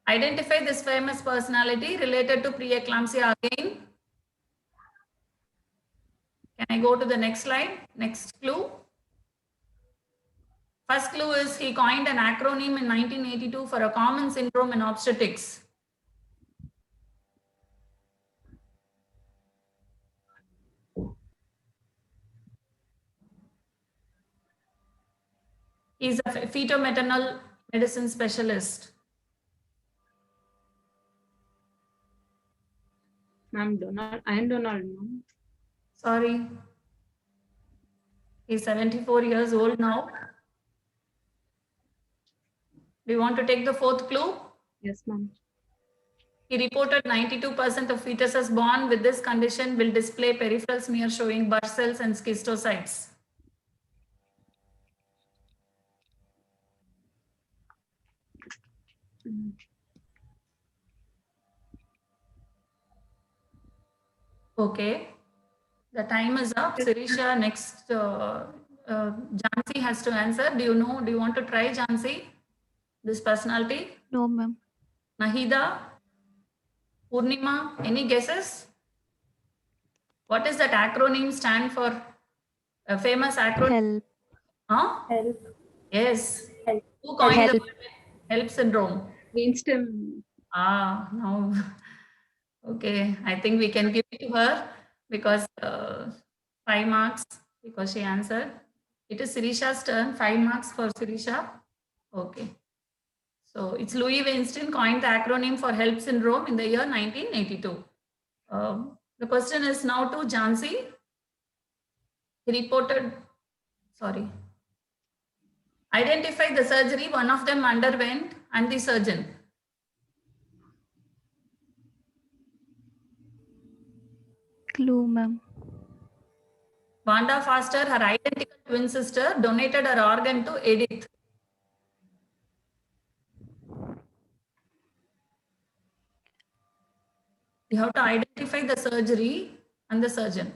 Identify this famous personality related to preeclampsia again. Can I go to the next slide? Next clue. First clue is he coined an acronym in 1982 for a common syndrome in obstetrics. He's a fetal-maternal medicine specialist. Ma'am, Donald. I am Donald, ma'am. Sorry. He's 74 years old now. Do you want to take the fourth clue? Yes, ma'am. He reported 92% of fetuses born with this condition will display peripheral smear showing Burr cells and schistocytes. Okay. The time is up. Sirisha, next, Jansi has to answer. Do you want to try, Jansi? This personality? No, ma'am. Nahida? Purnima? Any guesses? What is that acronym stand for? A famous acronym? Help. Huh? Help. Yes. Help. Who coined the Help. word HELP syndrome? Winston. Ah, no. Okay, I think we can give it to her because 5 marks because she answered. It is Sirisha's turn. 5 marks for Sirisha. Okay. So it's Louis Winston coined the acronym for HELP syndrome in the year 1982. The question is now to Jansi. He reported, sorry. Identify the surgery one of them underwent and the surgeon. Clue, ma'am. Wanda Foster, her identical twin sister, donated her organ to Edith. You have to identify the surgery and the surgeon.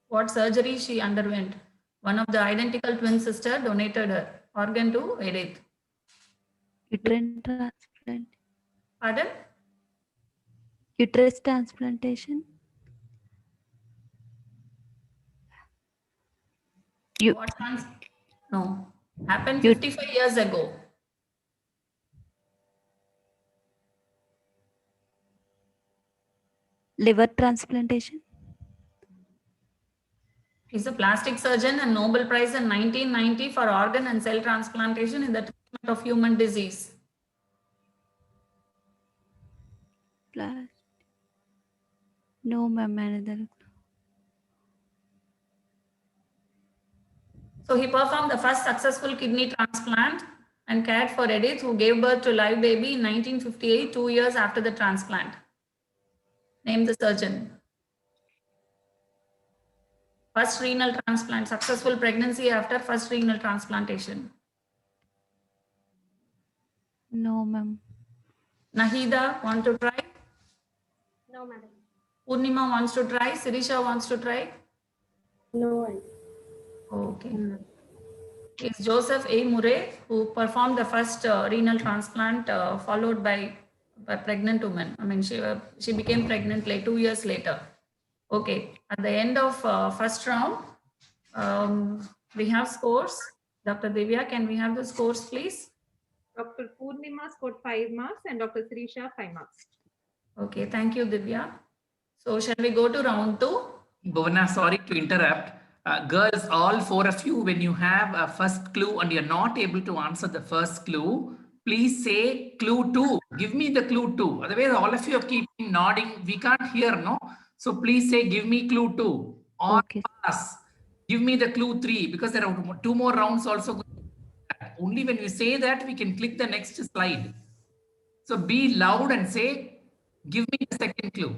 What surgery she underwent. One of the identical twin sister donated her organ to Edith. Uterine transplant. Pardon? Uterus transplantation. What trans? No. Happened 55 years ago. Liver transplantation. He's a plastic surgeon and Nobel Prize in 1990 for organ and cell transplantation in the treatment of human disease. No, ma'am. Another. So he performed the first successful kidney transplant and cared for Edith, who gave birth to a live baby in 1958, 2 years after the transplant. Name the surgeon. First renal transplant, successful pregnancy after first renal transplantation. No, ma'am. Nahida, want to try? No, madam. Purnima wants to try. Sirisha wants to try. No. Okay. It's Joseph A. Murray who performed the first renal transplant, followed by a pregnant woman. I mean, she became pregnant like 2 years later. Okay. At the end of first round, we have scores. Dr. Divya, can we have the scores, please? Dr. Purnima scored 5 marks and Dr. Sirisha 5 marks. Okay, thank you, Divya. So shall we go to round 2? Bhuvana, sorry to interrupt. Girls, all 4 of you, when you have a first clue and you're not able to answer the first clue, please say clue 2. Give me the clue 2. Otherwise, all of you are keeping nodding. We can't hear, no? So please say, give me clue 2. Or Okay. pass. Give me the clue 3 because there are 2 more rounds also. Only when you say that, we can click the next slide. So be loud and say, give me the second clue.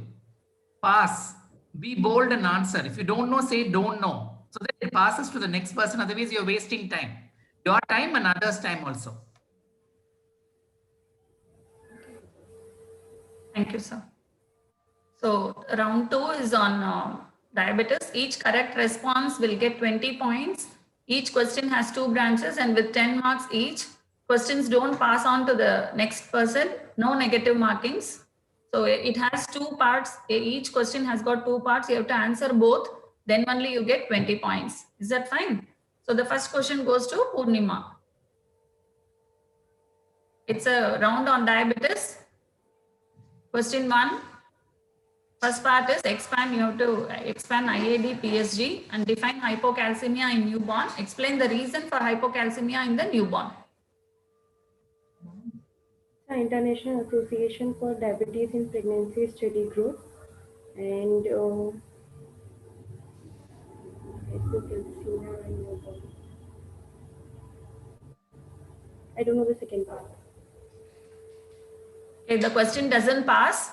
Pass. Be bold and answer. If you don't know, say don't know. So that it passes to the next person. Otherwise, you're wasting time. Your time and others' time also. Thank you, sir. So round 2 is on diabetes. Each correct response will get 20 points. Each question has 2 branches and with 10 marks each. questions don't pass on to the next person, no negative markings. So it has two parts. Each question has got two parts. You have to answer both. Then only you get 20 points. Is that fine? So the first question goes to Purnima. It's a round on diabetes. Question 1. First part is expand. You have to expand IAD, PSG and define hypocalcemia in newborn. Explain the reason for hypocalcemia in the newborn. The International Association for Diabetes in Pregnancy Study Group and hypocalcemia in newborn. I don't know the second part. If the question doesn't pass,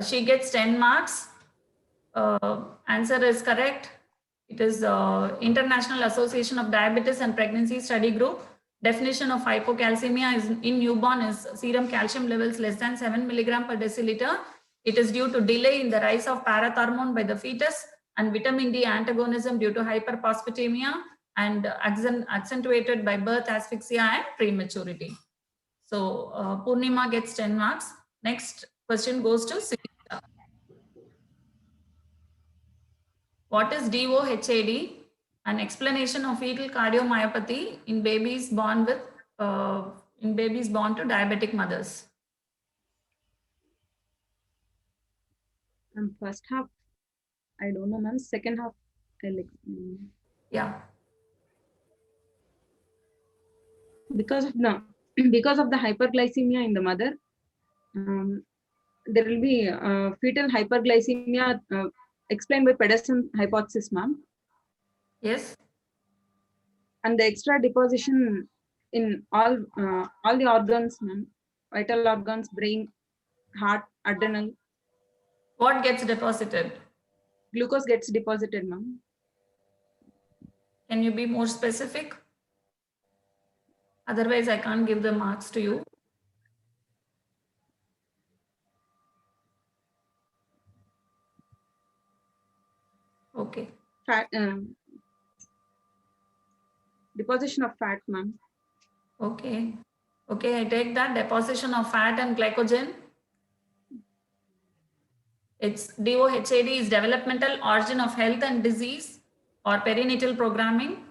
she gets 10 marks. Answer is correct. It is International Association of Diabetes and Pregnancy Study Group. Definition of hypocalcemia is in newborn is serum calcium levels less than 7 milligram per deciliter. It is due to delay in the rise of parathormone by the fetus and vitamin D antagonism due to hyperphosphatemia and accentuated by birth asphyxia and prematurity. So Purnima gets 10 marks. Next question goes to Sirisha. What is DOHAD? An explanation of fetal cardiomyopathy in babies born with to diabetic mothers. First half, I don't know, ma'am. Second half, Yeah. because of the hyperglycemia in the mother, there will be fetal hyperglycemia explained by Pedersen hypothesis, ma'am. Yes. And the extra deposition in all the organs, ma'am, vital organs, brain, heart, adrenal. What gets deposited? Glucose gets deposited, ma'am. Can you be more specific? Otherwise, I can't give the marks to you. Okay. Fat, deposition of fat, ma'am. Okay. Okay, I take that. Deposition of fat and glycogen. It's DOHAD is developmental origin of health and disease or perinatal programming.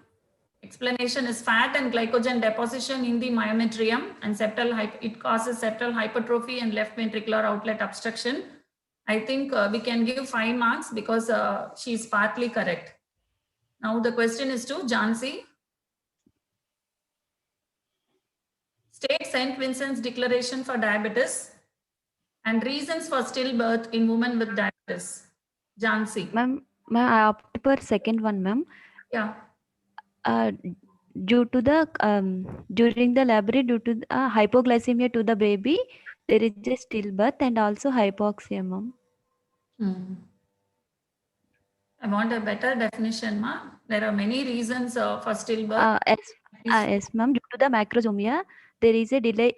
Explanation is fat and glycogen deposition in the myometrium and it causes septal hypertrophy and left ventricular outlet obstruction. I think we can give 5 marks because she is partly correct. Now the question is to Jhansi. State St. Vincent's Declaration for Diabetes and reasons for stillbirth in women with diabetes. Jhansi. Ma'am, I opt for second one, ma'am. Yeah. Due to the during the labor, due to the, hypoglycemia to the baby, there is a stillbirth and also hypoxia, ma'am. I want a better definition, ma. There are many reasons for stillbirth. Yes, ma'am. Due to the macrosomia, there is a delay,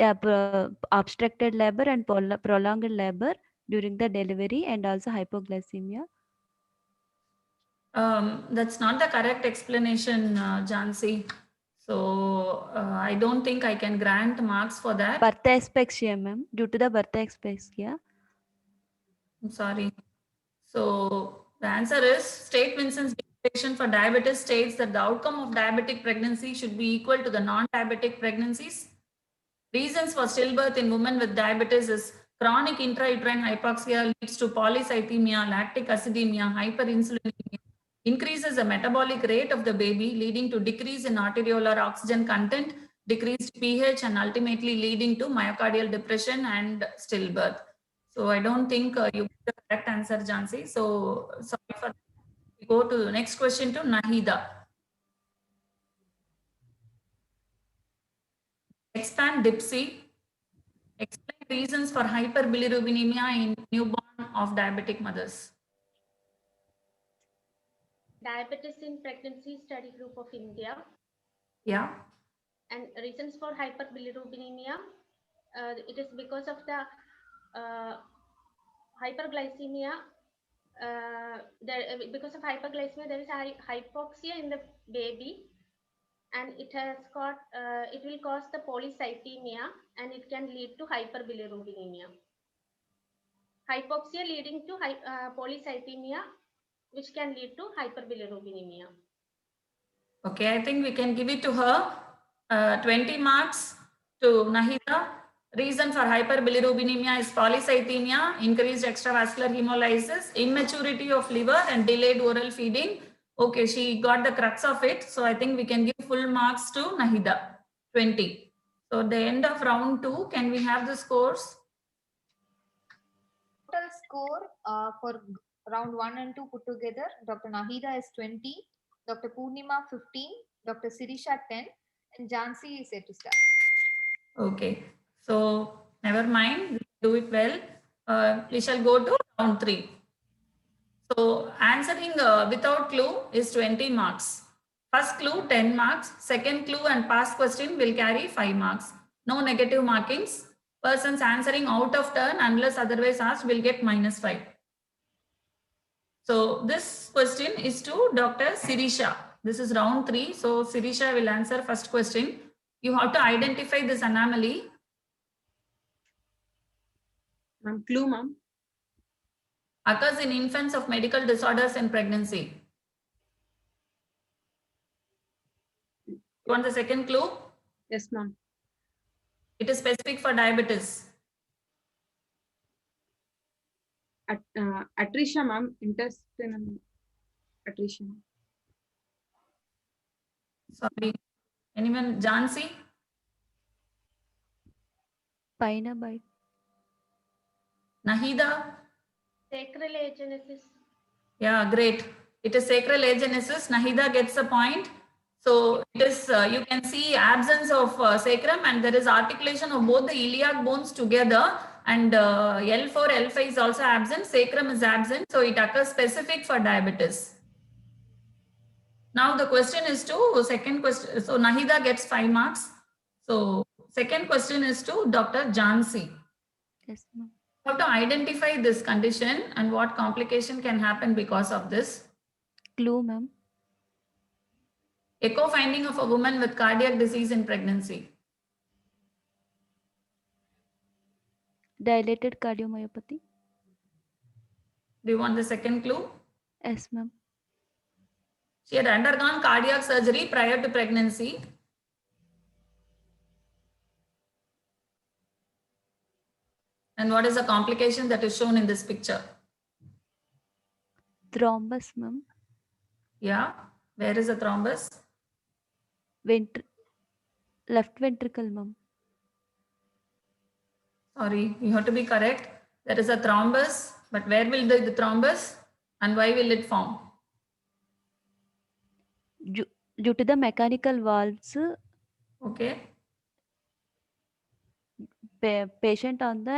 obstructed labor and prolonged labor during the delivery and also hypoglycemia. That's not the correct explanation, Jhansi. So I don't think I can grant marks for that. Birth asphyxia, ma'am. Due to the birth asphyxia. I'm sorry. So the answer is State Vincent's Declaration for Diabetes states that the outcome of diabetic pregnancy should be equal to the non-diabetic pregnancies. Reasons for stillbirth in women with diabetes is chronic intrauterine hypoxia leads to polycythemia, lactic acidemia, hyperinsulinemia, increases the metabolic rate of the baby, leading to decrease in arteriolar oxygen content, decreased pH, and ultimately leading to myocardial depression and stillbirth. So I don't think you get the correct answer, Jhansi. So sorry for that. We go to the next question to Nahida. Expand DIPSY. Explain reasons for hyperbilirubinemia in newborn of diabetic mothers. Diabetes in Pregnancy Study Group of India. Yeah. And reasons for hyperbilirubinemia, it is because of the hyperglycemia. Because of hyperglycemia, there is hypoxia in the baby, and it will cause the polycythemia, and it can lead to hyperbilirubinemia. Hypoxia leading to polycythemia, which can lead to hyperbilirubinemia. Okay, I think we can give it to her. 20 marks to Nahida. Reason for hyperbilirubinemia is polycythemia, increased extravascular hemolysis, immaturity of liver, and delayed oral feeding. Okay, she got the crux of it. So I think we can give full marks to Nahida, 20. So at the end of round 2, can we have the scores? Total score for round 1 and 2 put together, Dr. Nahida is 20, Dr. Purnima 15, Dr. Sirisha 10, and Jansi is yet to start. Okay, so never mind, do it well. We shall go to round 3. So answering without clue is 20 marks. First clue 10 marks, second clue and past question will carry 5 marks. No negative markings. Persons answering out of turn unless otherwise asked will get -5. So this question is to Dr. Sirisha. This is round 3. So Sirisha will answer first question. You have to identify this anomaly. Clue, ma'am. Occurs in infants of medical disorders in pregnancy. You want the second clue? Yes, ma'am. It is specific for diabetes. Atresia, ma'am. Intestinal atresia. Sorry. Anyone? Jansi? Pina bite. Nahida? Sacral agenesis. Yeah, great. It is sacral agenesis. Nahida gets a point. So it is, you can see absence of sacrum, and there is articulation of both the iliac bones together, and L4, L5 is also absent, sacrum is absent. So it occurs specific for diabetes. Now the question is to second question. So Nahida gets 5 marks. So second question is to Dr. Jansi. Yes, ma'am. You have to identify this condition and what complication can happen because of this. Clue, ma'am. Echo finding of a woman with cardiac disease in pregnancy. Dilated cardiomyopathy. Do you want the second clue? Yes, ma'am. She had undergone cardiac surgery prior to pregnancy. And what is the complication that is shown in this picture? Thrombus, ma'am. Yeah. Where is the thrombus? Left ventricle, ma'am. Sorry, you have to be correct. There is a thrombus, but where will the thrombus and why will it form? Due to the mechanical valves, Okay. patient on the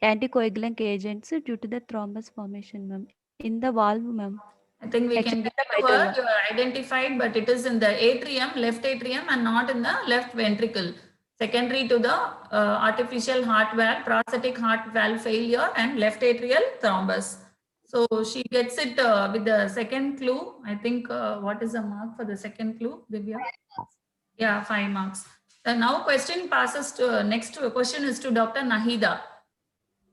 anticoagulant agents due to the thrombus formation, ma'am. In the valve, ma'am. I think we can give it to her. You are identified, but it is in the atrium, left atrium, and not in the left ventricle. Secondary to the artificial heart valve, prosthetic heart valve failure, and left atrial thrombus. So she gets it with the second clue. I think what is the mark for the second clue, Divya? Yeah, 5 marks. Now question passes to next question is to Dr. Nahida.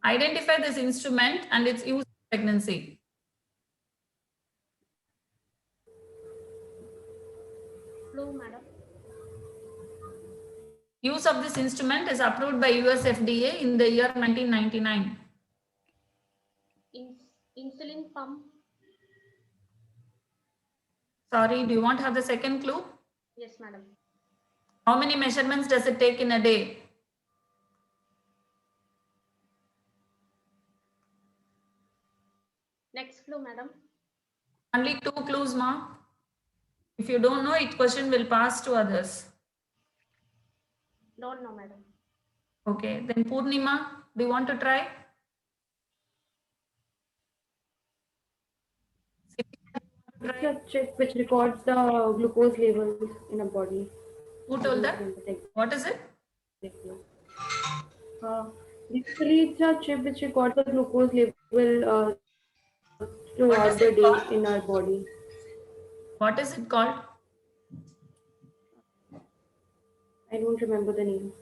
Identify this instrument and its use in pregnancy. Clue, madam. Use of this instrument is approved by US FDA in the year 1999. Insulin pump. Sorry, do you want to have the second clue? Yes, madam. How many measurements does it take in a day? Next clue, madam. Only 2 clues, ma. If you don't know it, question will pass to others. Don't know, madam. Okay, then Purnima, do you want to try? It's a chip which records the glucose levels in a body. Who told that? What is it? Basically, it's a chip which records the glucose level throughout the day in our body. What is it called? I don't remember the name.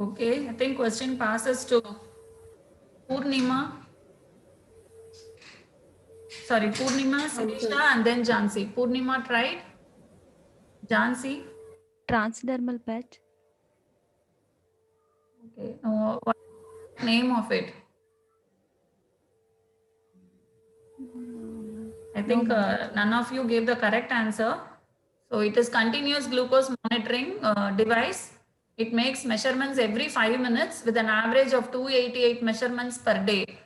Okay, I think question passes to Purnima. Sorry, Purnima, Sirisha, and then Jansi. Purnima tried. Jansi. Transdermal patch. Okay. What name of it? I think none of you gave the correct answer. So it is continuous glucose monitoring device. It makes measurements every 5 minutes with an average of 288 measurements per day.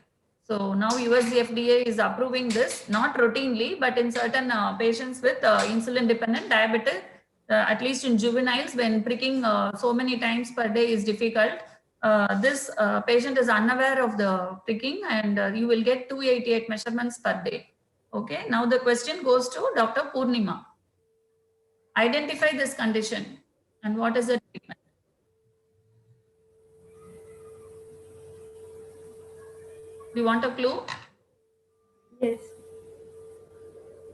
So now US FDA is approving this, not routinely, but in certain patients with insulin dependent diabetes, at least in juveniles, when pricking so many times per day is difficult. This patient is unaware of the pricking and you will get 288 measurements per day. Okay, now the question goes to Dr. Purnima. Identify this condition and what is the treatment? Do you want a clue? Yes.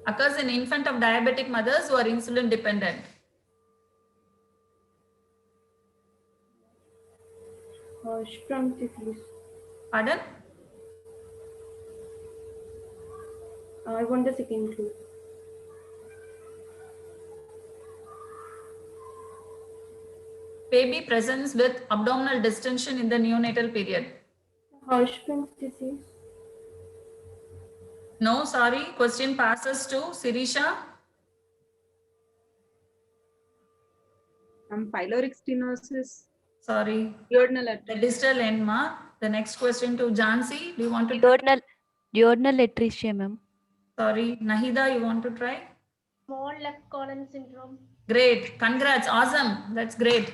Occurs in infant of diabetic mothers who are insulin dependent. Hirschsprung disease. Pardon? I want the second clue. Baby presents with abdominal distension in the neonatal period. Hirschsprung disease. No, sorry. Question passes to Sirisha. Pyloric stenosis, Sorry. duodenal The atresia. distal endma. The next question to Jansi. Do you want to? Duodenal atresia, ma'am. Sorry. Nahida, you want to try? Small left colon syndrome. Great. Congrats. Awesome. That's great.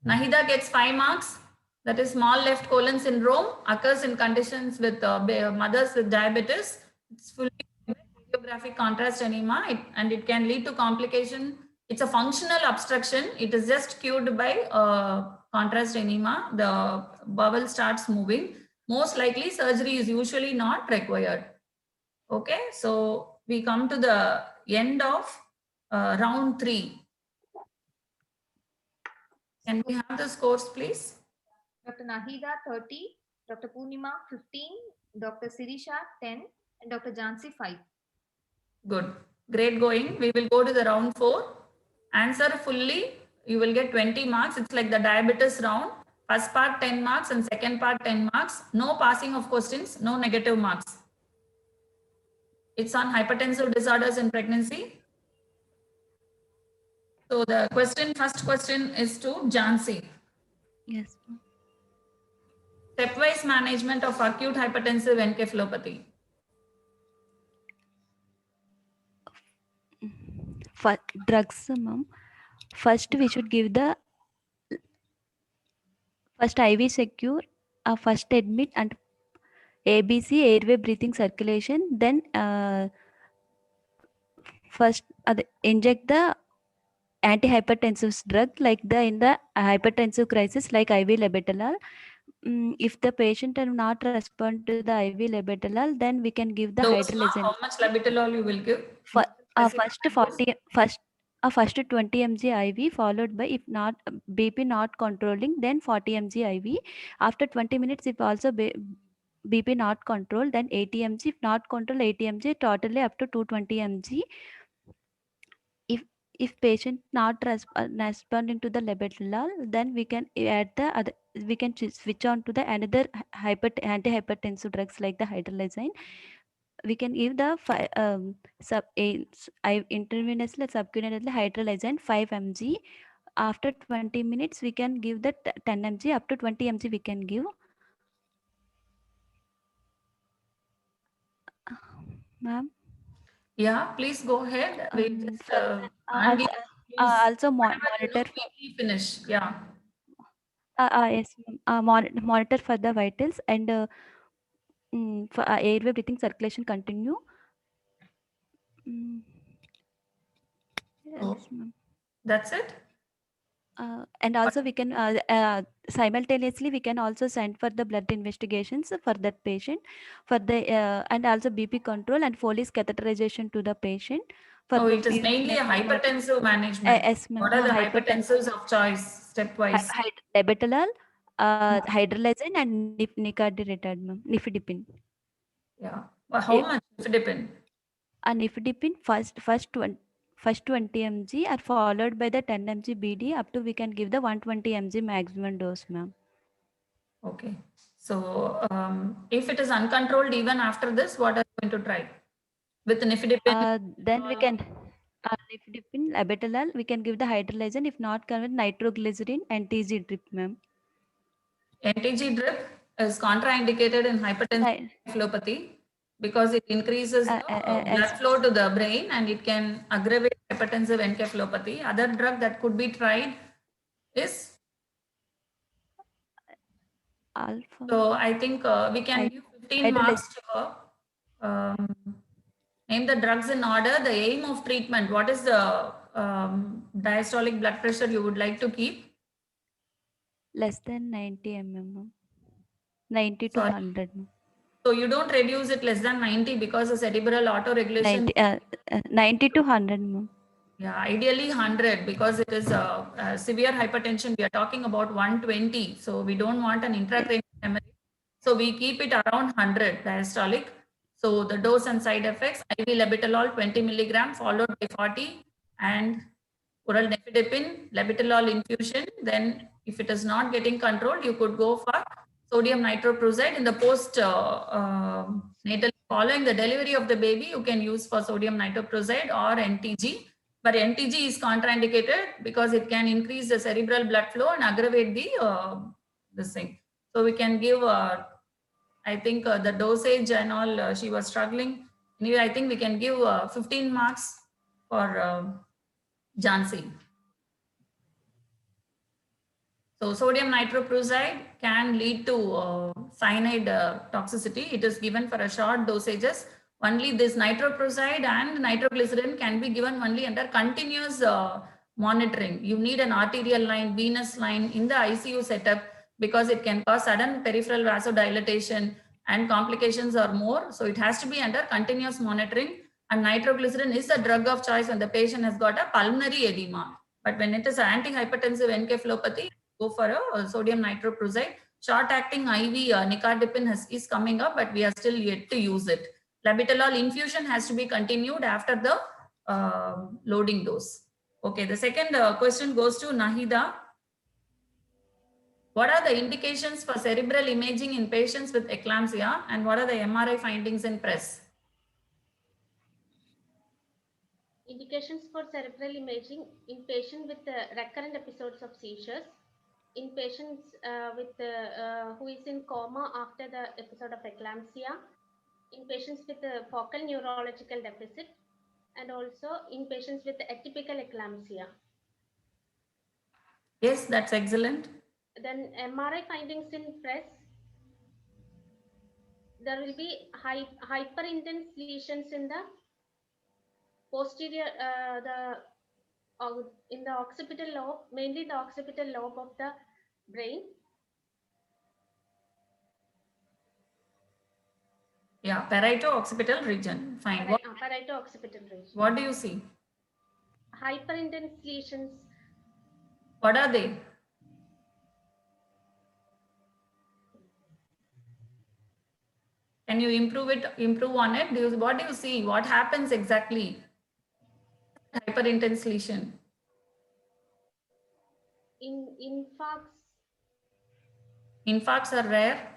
Nahida gets 5 marks. That is small left colon syndrome. Occurs in conditions with mothers with diabetes. It's fully radiographic contrast anemia and it can lead to complication. It's a functional obstruction. It is just cured by contrast anemia. The bowel starts moving. Most likely surgery is usually not required. Okay, so we come to the end of round 3. Can we have the scores, please? Dr. Nahida 30, Dr. Purnima 15, Dr. Sirisha 10, and Dr. Jansi 5. Good. Great going. We will go to the round 4. Answer fully. You will get 20 marks. It's like the diabetes round. First part 10 marks and second part 10 marks. No passing of questions, no negative marks. It's on hypertensive disorders in pregnancy. So the first question is to Jansi. Yes, ma'am. Stepwise management of acute hypertensive encephalopathy. For drugs, ma'am. First, we should give the first IV secure, first admit and ABC airway breathing circulation. Then first inject the antihypertensive drug like in the hypertensive crisis like IV labetalol. If the patient will not respond to the IV labetalol, then we can give the Dose, no? hydrolyzine. How much labetalol you will give? First 20 mg IV followed by, if not BP not controlling, then 40 mg IV. After 20 minutes, if also BP not controlled, then 80 mg. If not control, 80 mg, totally up to 220 mg. If patient not responding to the labetalol, then we can add the other. We can switch on to the another antihypertensive drugs like the hydrolyzine. We can give the intravenously subcutaneously hydrolyzine 5 mg. After 20 minutes, we can give the 10 mg. Up to 20 mg, we can give. Ma'am. Yeah, please go ahead. We just, and also whatever you monitor. do, quickly finish. Yeah. Yes, monitor for the vitals and for airway breathing circulation continue. Oh, Yes, ma'am. that's it. And also we can simultaneously we can also send for the blood investigations for that patient, for the and also BP control and Foley's catheterization to the patient Oh, it is you mainly a mentioned about hypertensive management. yes, ma'am. What are the Hypertension, hypertensives of choice, stepwise? labetalol, hydralazine, and nicardiratide, ma'am. Nifedipine. Yeah. Well, how If much nifedipine? nifedipine first 20 mg are followed by the 10 mg BD up to we can give the 120 mg maximum dose, ma'am. Okay. So if it is uncontrolled even after this, what are you going to try? With nifedipine? Then we can nifedipine, labetalol, we can give the hydralazine. If not, convert nitroglycerin and TG drip, ma'am. NTG drip is contraindicated in hypertensive Ni- encephalopathy because it increases the blood flow to the brain and it can aggravate hypertensive encephalopathy. Other drug that could be tried is, alpha. so I think we can give 15 marks to her. Name the drugs in order. The aim of treatment, what is the diastolic blood pressure you would like to keep? Less than 90 mm, 90 to Sorry. 100. So you don't reduce it less than 90 because of cerebral autoregulation. 90 to 100. Ma'am. Yeah, ideally 100 because it is severe hypertension. We are talking about 120. So we don't want an intracranial hemorrhage. So we keep it around 100 diastolic. So the dose and side effects, IV labetalol 20 milligram followed by 40 and oral nifedipine, labetalol infusion. Then if it is not getting controlled, you could go for sodium nitroprusside in the post natal following the delivery of the baby. You can use for sodium nitroprusside or NTG. But NTG is contraindicated because it can increase the cerebral blood flow and aggravate the this thing. So we can give, I think the dosage and all, she was struggling. Anyway, I think we can give 15 marks for Jhansi. So sodium nitroprusside can lead to cyanide toxicity. It is given for a short dosages. Only this nitroprusside and nitroglycerin can be given only under continuous monitoring. You need an arterial line, venous line in the ICU setup because it can cause sudden peripheral vasodilatation and complications are more. So it has to be under continuous monitoring. And nitroglycerin is the drug of choice when the patient has got a pulmonary edema. But when it is antihypertensive encephalopathy, go for a sodium nitroprusside. Short-acting IV nicardipine is coming up, but we are still yet to use it. Labetalol infusion has to be continued after the loading dose. Okay, the second question goes to Nahida. What are the indications for cerebral imaging in patients with eclampsia and what are the MRI findings in PRESS? Indications for cerebral imaging in patients with recurrent episodes of seizures, in patients who is in coma after the episode of eclampsia, in patients with focal neurological deficit, and also in patients with atypical eclampsia. Yes, that's excellent. Then MRI findings in PRESS, there will be hyperintense lesions in the posterior, in the occipital lobe, mainly the occipital lobe of the brain. Yeah, parieto-occipital region. Fine. Parieto-occipital region. What do you see? Hyperintense lesions. What are they? Can you improve on it? What do you see? What happens exactly? Hyperintense lesion. Infarcts are rare.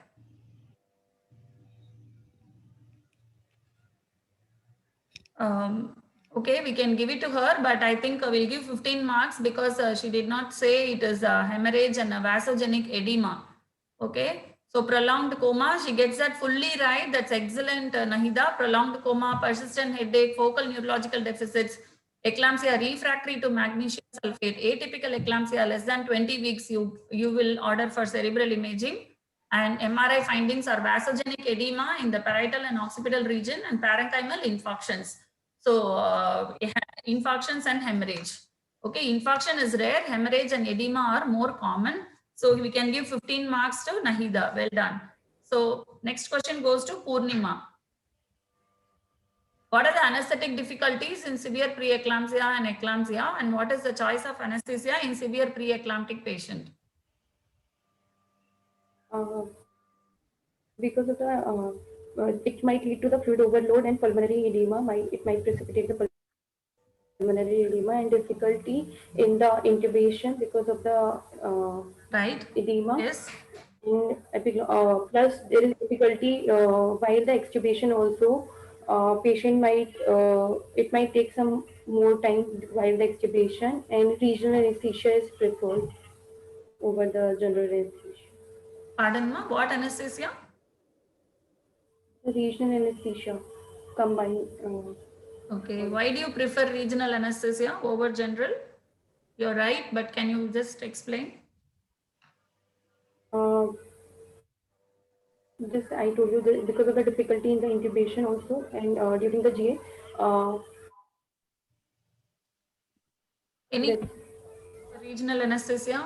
Okay, we can give it to her, but I think we'll give 15 marks because she did not say it is a hemorrhage and a vasogenic edema. Okay, so prolonged coma, she gets that fully right. That's excellent, Nahida. Prolonged coma, persistent headache, focal neurological deficits, eclampsia refractory to magnesium sulfate, atypical eclampsia less than 20 weeks, you will order for cerebral imaging. And MRI findings are vasogenic edema in the parietal and occipital region and parenchymal infarctions. So infarctions and hemorrhage. Okay, infarction is rare, hemorrhage and edema are more common. So we can give 15 marks to Nahida. Well done. So next question goes to Purnima. What are the anesthetic difficulties in severe preeclampsia and eclampsia? And what is the choice of anesthesia in severe preeclamptic patient? Because of the it might lead to the fluid overload and pulmonary edema. It might precipitate the pulmonary edema and difficulty in the intubation because of the Right? edema. Yes. Plus, there is difficulty while the extubation also. Patient might it might take some more time while the extubation, and regional anesthesia is preferred over the general anesthesia. Pardon, ma? What anesthesia? The regional anesthesia combined. Okay. Why do you prefer regional anesthesia over general? You're right, but can you just explain? This I told you because of the difficulty in the intubation also, and during the GA. Any that- regional anesthesia?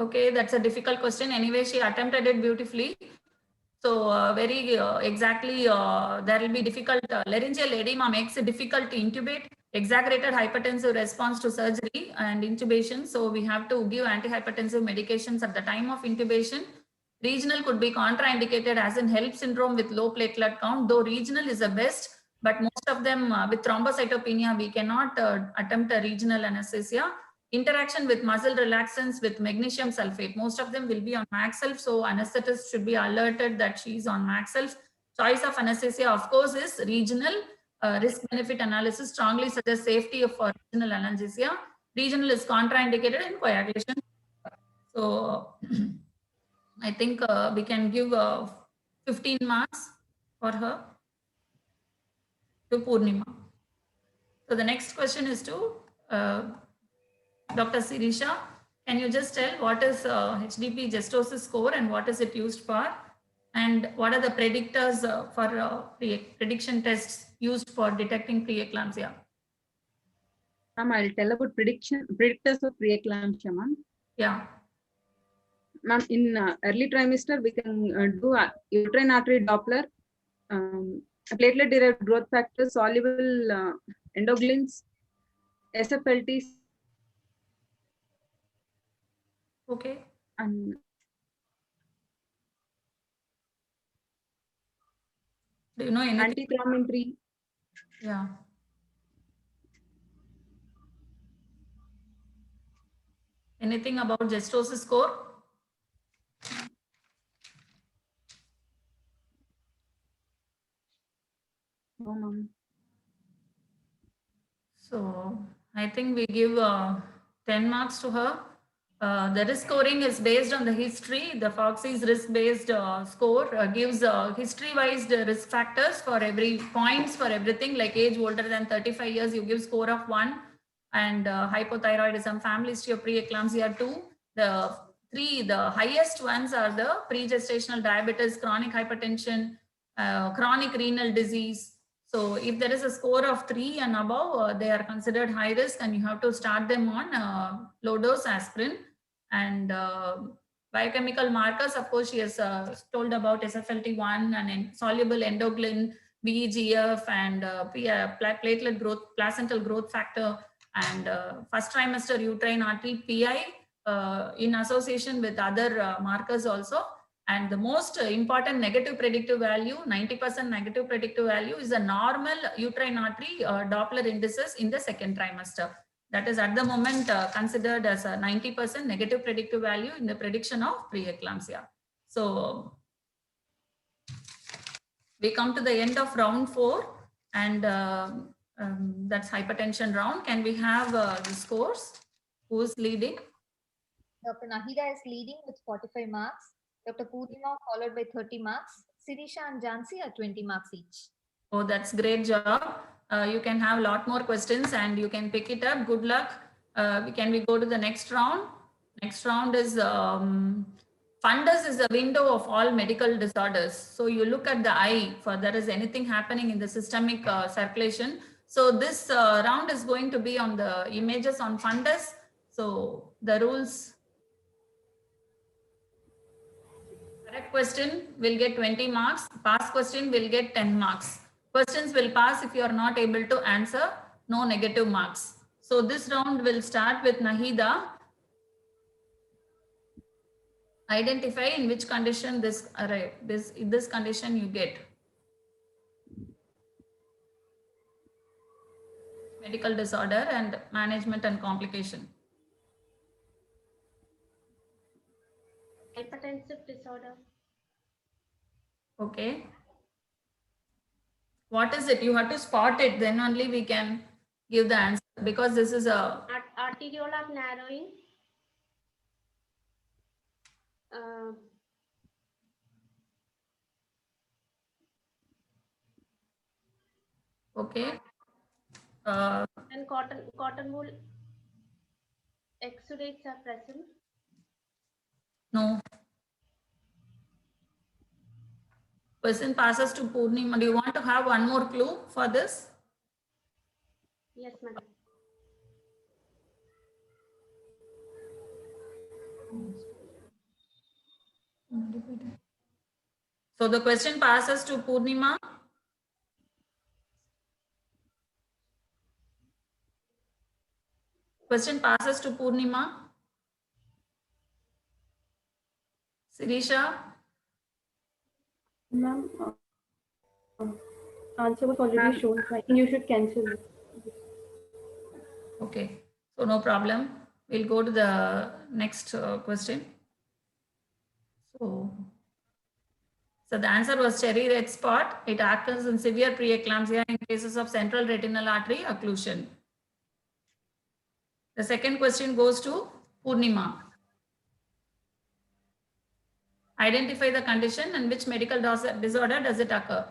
Okay, that's a difficult question. Anyway, she attempted it beautifully. So very exactly, there will be difficult. Laryngeal edema makes it difficult to intubate. Exaggerated hypertensive response to surgery and intubation. So we have to give antihypertensive medications at the time of intubation. Regional could be contraindicated as in HELP syndrome with low platelet count, though regional is the best. But most of them with thrombocytopenia, we cannot attempt a regional anesthesia. Interaction with muscle relaxants with magnesium sulfate. Most of them will be on Maxelf. So anesthetist should be alerted that she is on Maxelf. Choice of anesthesia, of course, is regional. Risk benefit analysis strongly suggests safety for regional anesthesia. Regional is contraindicated in coagulation. So I think we can give 15 marks for her to Purnima. So the next question is to Dr. Sirisha. Can you just tell what is HDP gestosis score and what is it used for? And what are the predictors for prediction tests used for detecting preeclampsia? Ma'am, I'll tell about predictors of preeclampsia, ma'am. Yeah. Ma'am, in early trimester, we can do uterine artery Doppler, platelet-derived growth factors, soluble endoglins, SFLTs. Okay. And do you know anything? antithrombin 3. Yeah. Anything about gestosis score? No, ma'am. So I think we give 10 marks to her. The risk scoring is based on the history. The Foxy's risk-based score gives history-wise risk factors for every points for everything, like age older than 35 years, you give score of 1, and hypothyroidism, family history of preeclampsia 2. The highest ones are the pre-gestational diabetes, chronic hypertension, chronic renal disease. So if there is a score of 3 and above, they are considered high risk, and you have to start them on low dose aspirin. And biochemical markers, of course, she has told about SFLT1 and soluble endoglin, VEGF, and platelet growth, placental growth factor, and first trimester uterine artery PI in association with other markers also. And the most important negative predictive value, 90% negative predictive value, is a normal uterine artery Doppler indices in the second trimester. That is at the moment considered as a 90% negative predictive value in the prediction of preeclampsia. So we come to the end of round 4, and that's hypertension round. Can we have the scores? Who's leading? Dr. Nahida is leading with 45 marks. Dr. Purnima followed by 30 marks. Sirisha and Jansi are 20 marks each. Oh, that's great job. You can have a lot more questions and you can pick it up. Good luck. Can we go to the next round? Next round is fundus is a window of all medical disorders. So you look at the eye for there is anything happening in the systemic circulation. So this round is going to be on the images on fundus. So the rules. Correct question will get 20 marks. Pass question will get 10 marks. Questions will pass if you are not able to answer, no negative marks. So this round will start with Nahida. Identify in which condition this arrive. This condition you get. Medical disorder and management and complication. Hypertensive disorder. Okay. What is it? You have to spot it, then only we can give the answer, because this is a Arteriolar narrowing. okay. And cotton wool exudates are present. No. Question passes to Purnima. Do you want to have one more clue for this? Yes, madam. So the question passes to Purnima. Question passes to Purnima. Sirisha. Ma'am, answer was already shown, so I think you should cancel it. Okay, so no problem. We'll go to the next question. So the answer was cherry red spot. It occurs in severe preeclampsia in cases of central retinal artery occlusion. The second question goes to Purnima. Identify the condition and which medical disorder does it occur?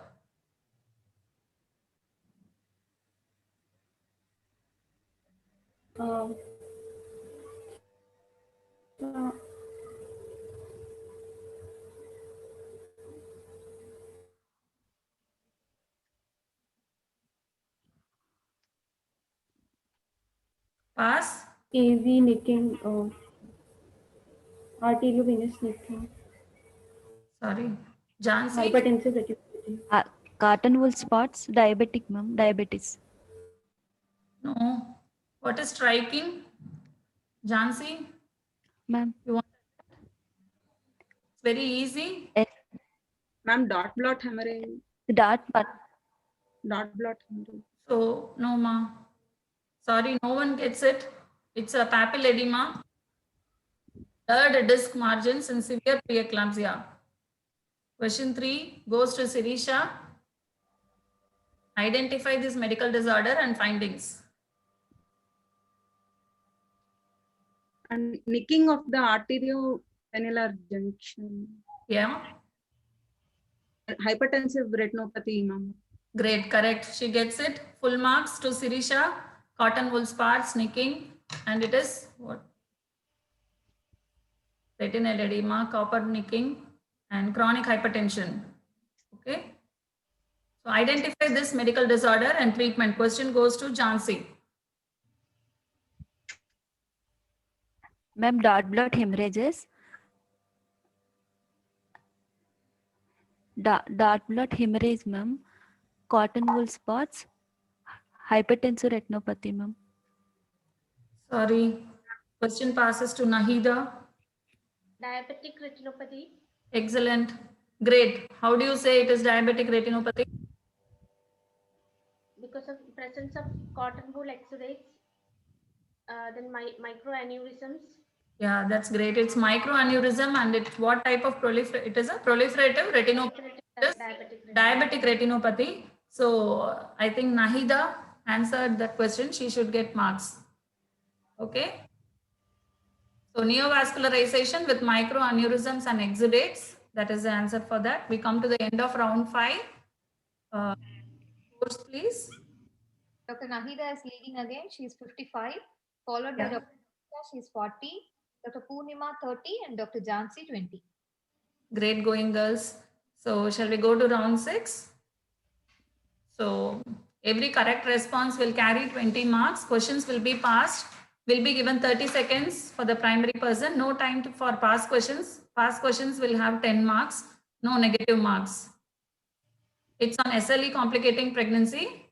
Pass. AV nicking, arteriovenous nicking. Sorry. Jansi. Hypertensive retinopathy. Cotton wool spots, diabetic, ma'am, diabetes. No. What is striking? Jansi? Ma'am. You want? It's very easy. Ma'am, dot blot hemorrhage. Dot blot hemorrhage. So, no, ma. Sorry, no one gets it. It's a papilledema. Third disc margins in severe preeclampsia. Question 3 goes to Sirisha. Identify this medical disorder and findings. And nicking of the arteriovenular junction. Yeah. Hypertensive retinopathy, ma'am. Great, correct. She gets it. Full marks to Sirisha. Cotton wool spots, nicking, and it is what? Retinal edema, copper nicking, and chronic hypertension. Okay. So identify this medical disorder and treatment. Question goes to Jansi. Ma'am, dot blot hemorrhages. Dot blot hemorrhage, ma'am. Cotton wool spots. Hypertensive retinopathy, ma'am. Sorry. Question passes to Nahida. Diabetic retinopathy. Excellent. Great. How do you say it is diabetic retinopathy? Because of presence of cotton wool exudates, then microaneurysms. Yeah, that's great. It's microaneurysm, and it's what type of proliferate? It is a proliferative retinopathy. Diabetic retinopathy. So I think Nahida answered that question. She should get marks. Okay. So neovascularization with microaneurysms and exudates. That is the answer for that. We come to the end of round 5. Course, please. Dr. Nahida is leading again. She is 55, followed by Dr. Nahida, she is 40, Dr. Purnima 30, and Dr. Jansi 20. Great going, girls. So shall we go to round 6? So every correct response will carry 20 marks. Questions will be passed. Will be given 30 seconds for the primary person. No time for past questions. Past questions will have 10 marks. No negative marks. It's on SLE complicating pregnancy.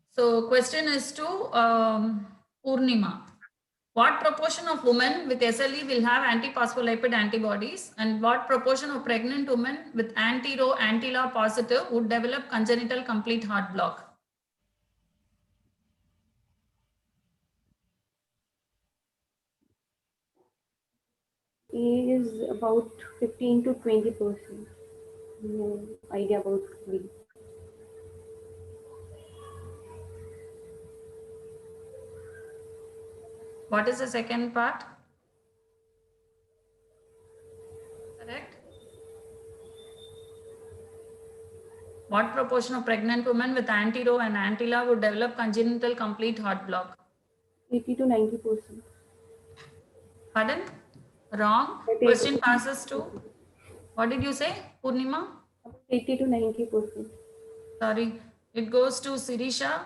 So question is to Purnima. What proportion of women with SLE will have antiphospholipid antibodies, and what proportion of pregnant women with anti-Rho, anti-La positive would develop congenital complete heart block? A is about 15 to 20%. No idea about B. What is the second part? Correct. What proportion of pregnant women with anti-Rho and anti-La would develop congenital complete heart block? 80 to 90%. Pardon? Wrong. Question passes to, what did you say, Purnima? 80 to 90%. Sorry, it goes to Sirisha.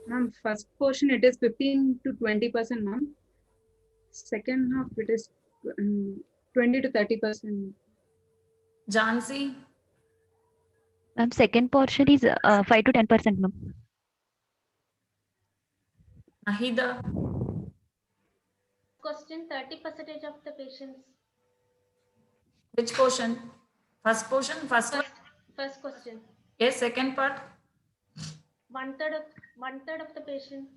Ma'am, first portion it is 15 to 20%, ma'am. Second half it is 20 to 30%. Jansi, Ma'am, second portion is 5 to 10%, ma'am. Nahida, Question 30% of the patients. which portion? First portion, first one? First question. Yes, second part. One third of the patient.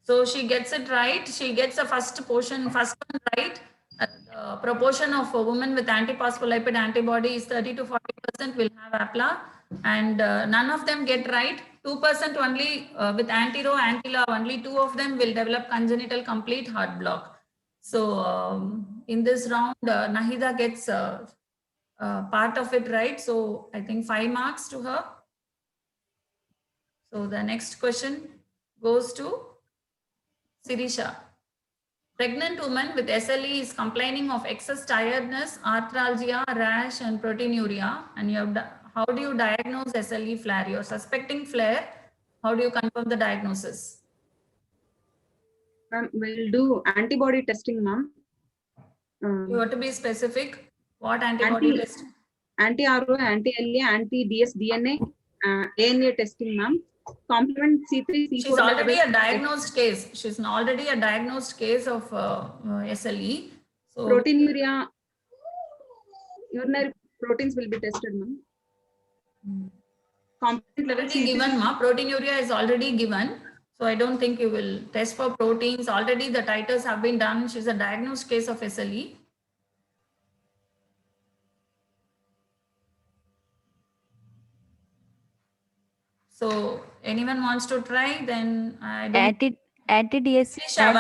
So she gets it right. She gets the first portion, first one right. The proportion of a woman with antiphospholipid antibody is 30 to 40% will have APLA, and none of them get right. 2% only with anti-Rho, anti-La, only 2 of them will develop congenital complete heart block. So in this round, Nahida gets part of it right. So I think 5 marks to her. So the next question goes to Sirisha. Pregnant woman with SLE is complaining of excess tiredness, arthralgia, rash, and proteinuria. And how do you diagnose SLE flare? You're suspecting flare. How do you confirm the diagnosis? Ma'am, we'll do antibody testing, ma'am. You have to be specific. What antibody test? Anti-RO, anti-LA, anti-DS DNA, ANA testing, ma'am. Complement C3, C4. She's already a diagnosed case. She's already a diagnosed case of SLE. So proteinuria, urinary proteins will be tested, ma'am. Complement level already given, ma. Proteinuria is already given. So I don't think you will test for proteins. Already the titers have been done. She's a diagnosed case of SLE. So anyone wants to try, then I don't. Anti-DS. Sirisha,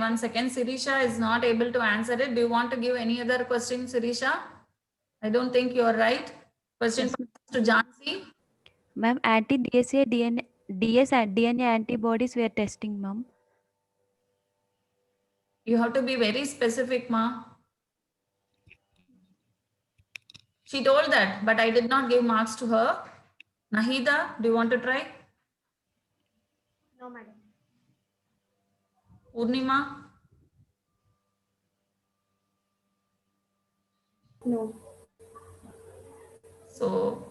one second. Sirisha is not able to answer it. Do you want to give any other question, Sirisha? I don't think you are right. Question to Jansi. Ma'am, anti-DSA, DS and DNA antibodies we are testing, ma'am. You have to be very specific, ma. She told that, but I did not give marks to her. Nahida, do you want to try? No, madam. Purnima? No. So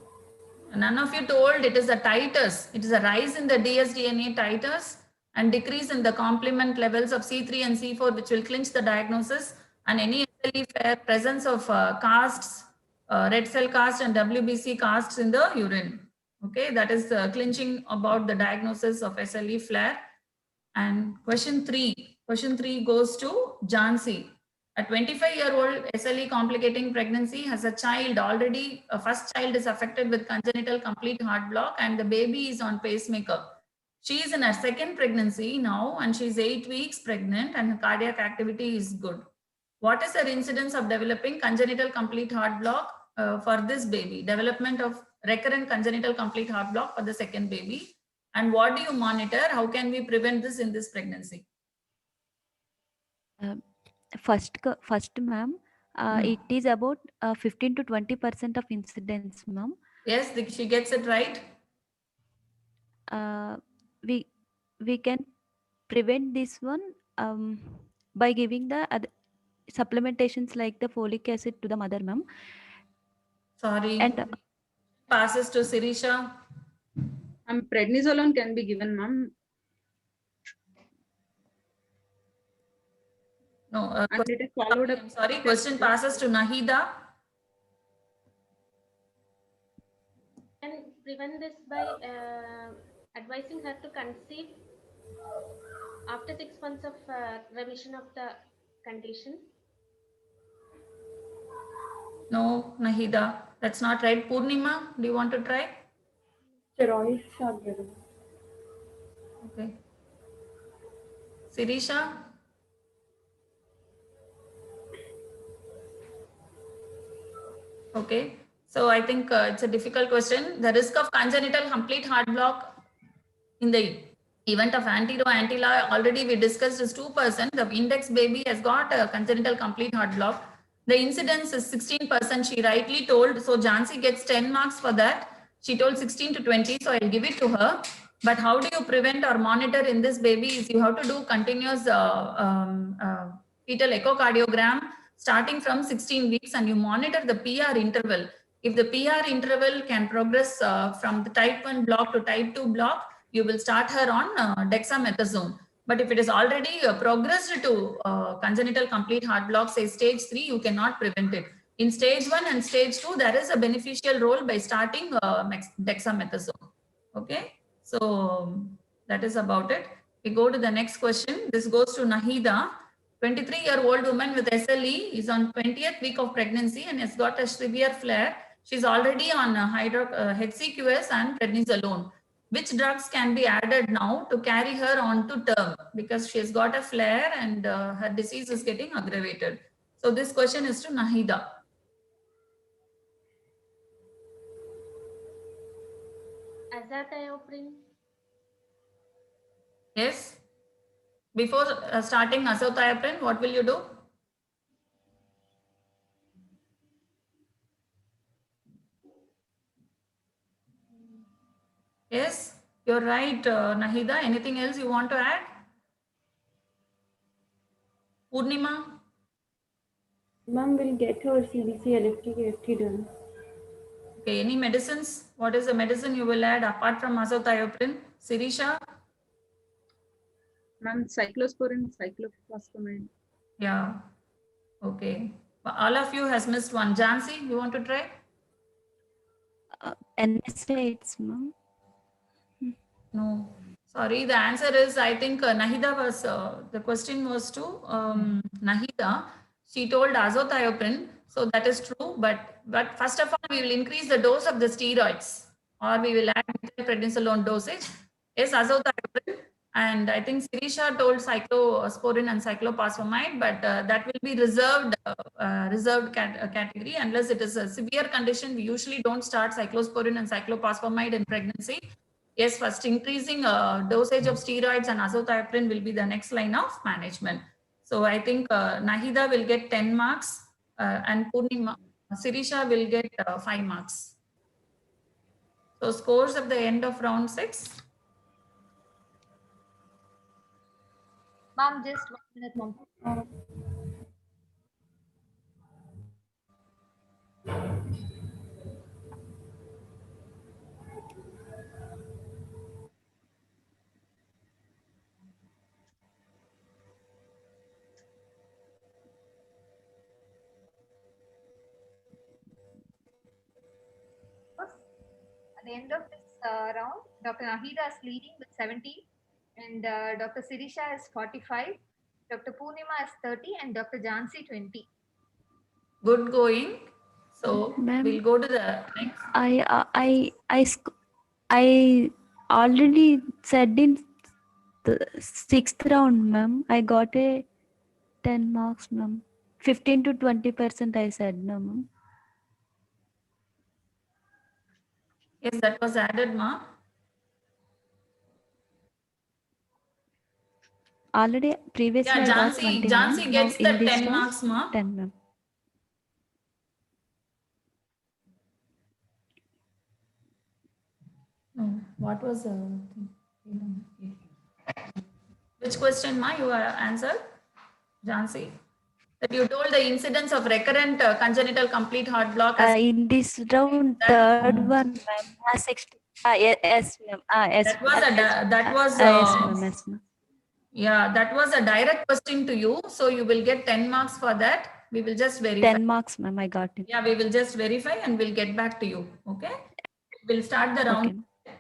none of you told it is a titers. It is a rise in the dsDNA titers and decrease in the complement levels of C3 and C4, which will clinch the diagnosis, and any SLE presence of casts, red cell cast and WBC casts in the urine. Okay, that is clinching about the diagnosis of SLE flare. And question three goes to Jansi. A 25-year-old SLE complicating pregnancy has a child already, a first child is affected with congenital complete heart block and the baby is on pacemaker. She is in her second pregnancy now and she's 8 weeks pregnant and her cardiac activity is good. What is her incidence of developing congenital complete heart block for this baby? Development of recurrent congenital complete heart block for the second baby. And what do you monitor? How can we prevent this in this pregnancy? First, ma'am, it is about 15 to 20% of incidence, ma'am. Yes, she gets it right. we we can prevent this one by giving the supplementations like the folic acid to the mother, ma'am. Sorry. And Passes to Sirisha. Prednisolone can be given, ma'am. No. And it is followed up. I'm sorry. Question passes to Nahida. Can prevent this by advising her to conceive after 6 months of remission of the condition. No, Nahida. That's not right. Purnima, do you want to try? Steroids are given. Okay. Sirisha? Okay. So I think it's a difficult question. The risk of congenital complete heart block in the event of anti-Ro anti-La, already we discussed is 2%. The index baby has got a congenital complete heart block. The incidence is 16%. She rightly told. So Jhansi gets 10 marks for that. She told 16 to 20. So I'll give it to her. But how do you prevent or monitor in this baby is you have to do continuous fetal echocardiogram starting from 16 weeks and you monitor the PR interval. If the PR interval can progress from the type 1 block to type 2 block, you will start her on dexamethasone. But if it is already progressed to congenital complete heart block, say stage 3, you cannot prevent it. In stage 1 and stage 2, there is a beneficial role by starting dexamethasone. Okay, so that is about it. We go to the next question. This goes to Nahida. 23-year-old woman with SLE is on 20th week of pregnancy and has got a severe flare. She's already on HCQS and prednisolone. Which drugs can be added now to carry her on to term because she has got a flare and her disease is getting aggravated. So this question is to Nahida. Azathioprine. Yes. Before starting azathioprine, what will you do? Yes, you're right, Nahida. Anything else you want to add? Purnima? Ma'am will get her CBC LFT done. Okay, any medicines? What is the medicine you will add apart from azathioprine? Sirisha? Ma'am, cyclosporin, cyclophosphamide. Yeah. Okay. All of you has missed one. Jhansi, you want to try? NSAIDs, ma'am. No. Sorry, the answer is, I think Nahida was, the question was to Nahida. She told azathioprine. So that is true. But first of all, we will increase the dose of the steroids or we will add prednisolone dosage. Yes, azathioprine. And I think Sirisha told cyclosporin and cyclophosphamide, but that will be reserved category unless it is a severe condition. We usually don't start cyclosporin and cyclophosphamide in pregnancy. Yes, first increasing dosage of steroids and azathioprine will be the next line of management. So I think Nahida will get 10 marks and Sirisha will get 5 marks. So scores at the end of round 6. Ma'am, just 1 minute, ma'am. At the end of this round, Dr. Nahida is leading with 70, and Dr. Sirisha is 45, Dr. Purnima is 30, and Dr. Jhansi 20. Good going. So we'll go to the next. I already said in the 6th round, ma'am. I got a 10 marks, ma'am. 15 to 20% I said, no, ma'am. Yes, that was added, ma. Already previously I got 20. Jhansi gets the 10 round, marks, ma. 10, ma'am. No. What was which question, Ma, you answered, Jansi? That you told the incidence of recurrent congenital complete heart block as In this round, that- third one, ma'am, 60. Yes, ma'am. Yes, that was ma'am. Yes, ma'am. Yes, ma'am. Yeah, that was a direct question to you. So you will get 10 marks for that. We will just verify. 10 marks, ma'am. I got it. Yeah, we will just verify and we'll get back to you. Okay. We'll start the round. Okay.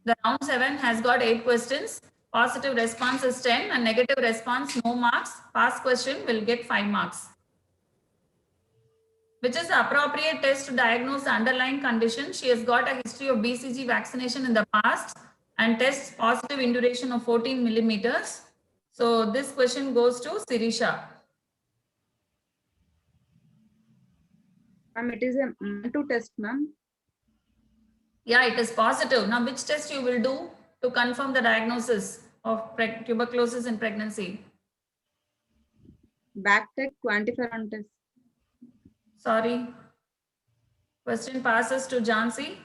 The round 7 has got 8 questions. Positive response is 10 and negative response, no marks. Pass question will get 5 marks. Which is the appropriate test to diagnose the underlying condition? She has got a history of BCG vaccination in the past and tests positive in duration of 14 millimeters. So this question goes to Sirisha. Ma'am, it is a to test, ma'am. Yeah, it is positive. Now, which test you will do to confirm the diagnosis of tuberculosis in pregnancy? Backtech quantiferon test. Sorry. Question passes to Jansi.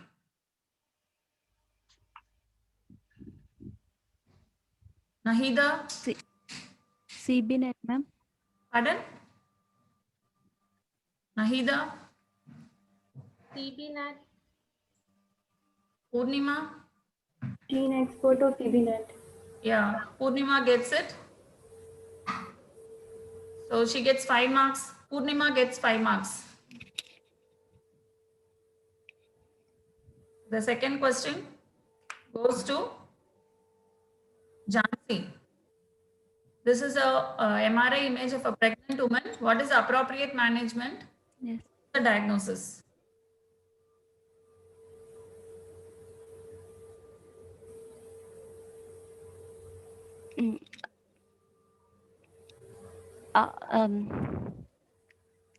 Nahida. CBNet, ma'am. Pardon? Nahida. CBNAT. Purnima. Gene expert or CBNet. Yeah, Purnima gets it. So she gets 5 marks. Purnima gets 5 marks. The second question goes to Jansi. This is a MRI image of a pregnant woman. What is the appropriate management? Yes. The diagnosis.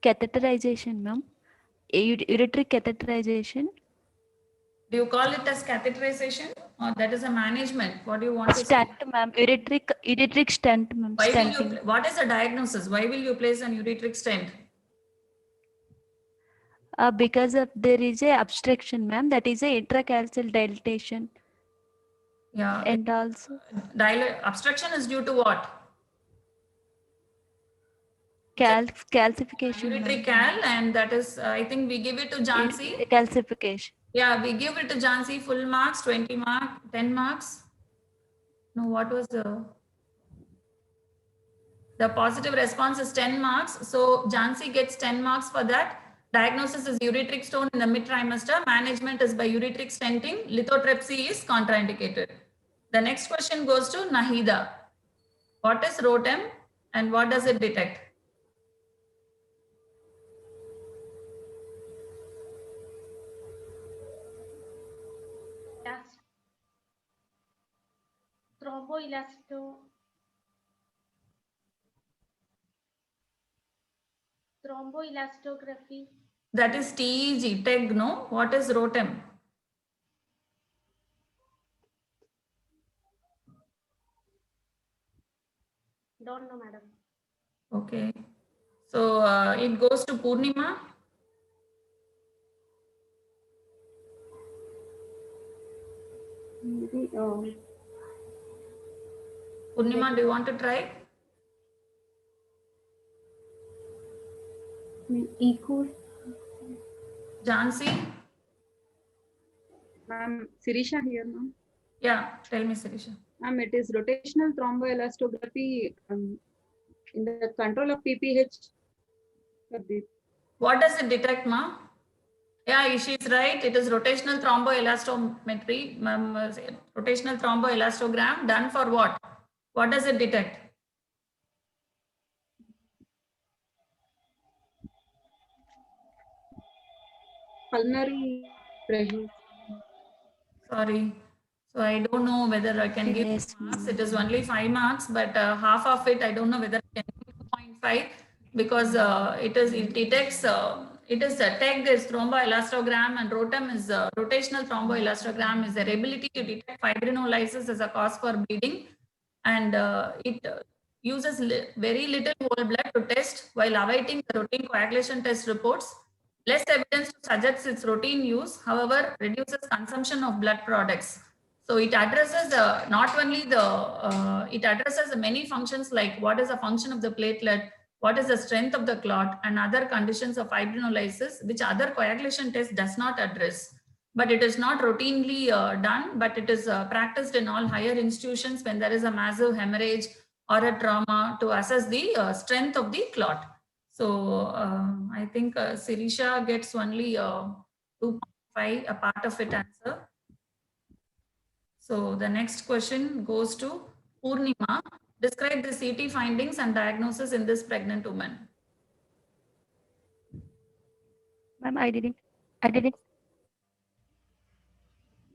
Catheterization, ma'am. Ureteric catheterization. Do you call it as catheterization or that is a management? What do you want to say? Stent, ma'am. Ureteric stent, ma'am. Why will you, Stenting. what is the diagnosis? Why will you place an ureteric stent? Because of there is a obstruction, ma'am. That is a intracalcial dilatation. Yeah. And also Obstruction is due to what? calcification. Ureteric cal, and that is, I think we give it to Jansi. Calcification. Yeah, we give it to Jansi full marks, 20 marks, 10 marks. No, what was the positive response is 10 marks. So Jansi gets 10 marks for that. Diagnosis is ureteric stone in the mid trimester. Management is by ureteric stenting. Lithotripsy is contraindicated. The next question goes to Nahida. What is ROTEM and what does it detect? Yes. Thromboelastography. That is TEG, TEG, no? What is ROTEM? Don't know, madam. Okay. So it goes to Purnima. Maybe, Purnima, do you want to try? echo. Jansi? Ma'am, Sirisha here, ma'am. Yeah, tell me, Sirisha. Ma'am, it is rotational thromboelastography in the control of PPH. What does it detect, ma? Yeah, she is right. It is rotational thromboelastometry, rotational thromboelastogram done for what? What does it detect? Pulmonary pressure. Sorry. So I don't know whether I can give marks. It is only 5 marks, but half of it, I don't know whether I can give 2.5 because it detects, it is a TEG is thromboelastogram and ROTEM is rotational thromboelastogram is their ability to detect fibrinolysis as a cause for bleeding. And it uses very little whole blood to test while awaiting the routine coagulation test reports. Less evidence to suggest its routine use, however, reduces consumption of blood products. So it addresses not only it addresses many functions like what is the function of the platelet, what is the strength of the clot, and other conditions of fibrinolysis, which other coagulation test does not address. But it is not routinely done, but it is practiced in all higher institutions when there is a massive hemorrhage or a trauma to assess the strength of the clot. So I think Sirisha gets only 2.5, a part of it answer. So the next question goes to Purnima. Describe the CT findings and diagnosis in this pregnant woman. Ma'am, I didn't.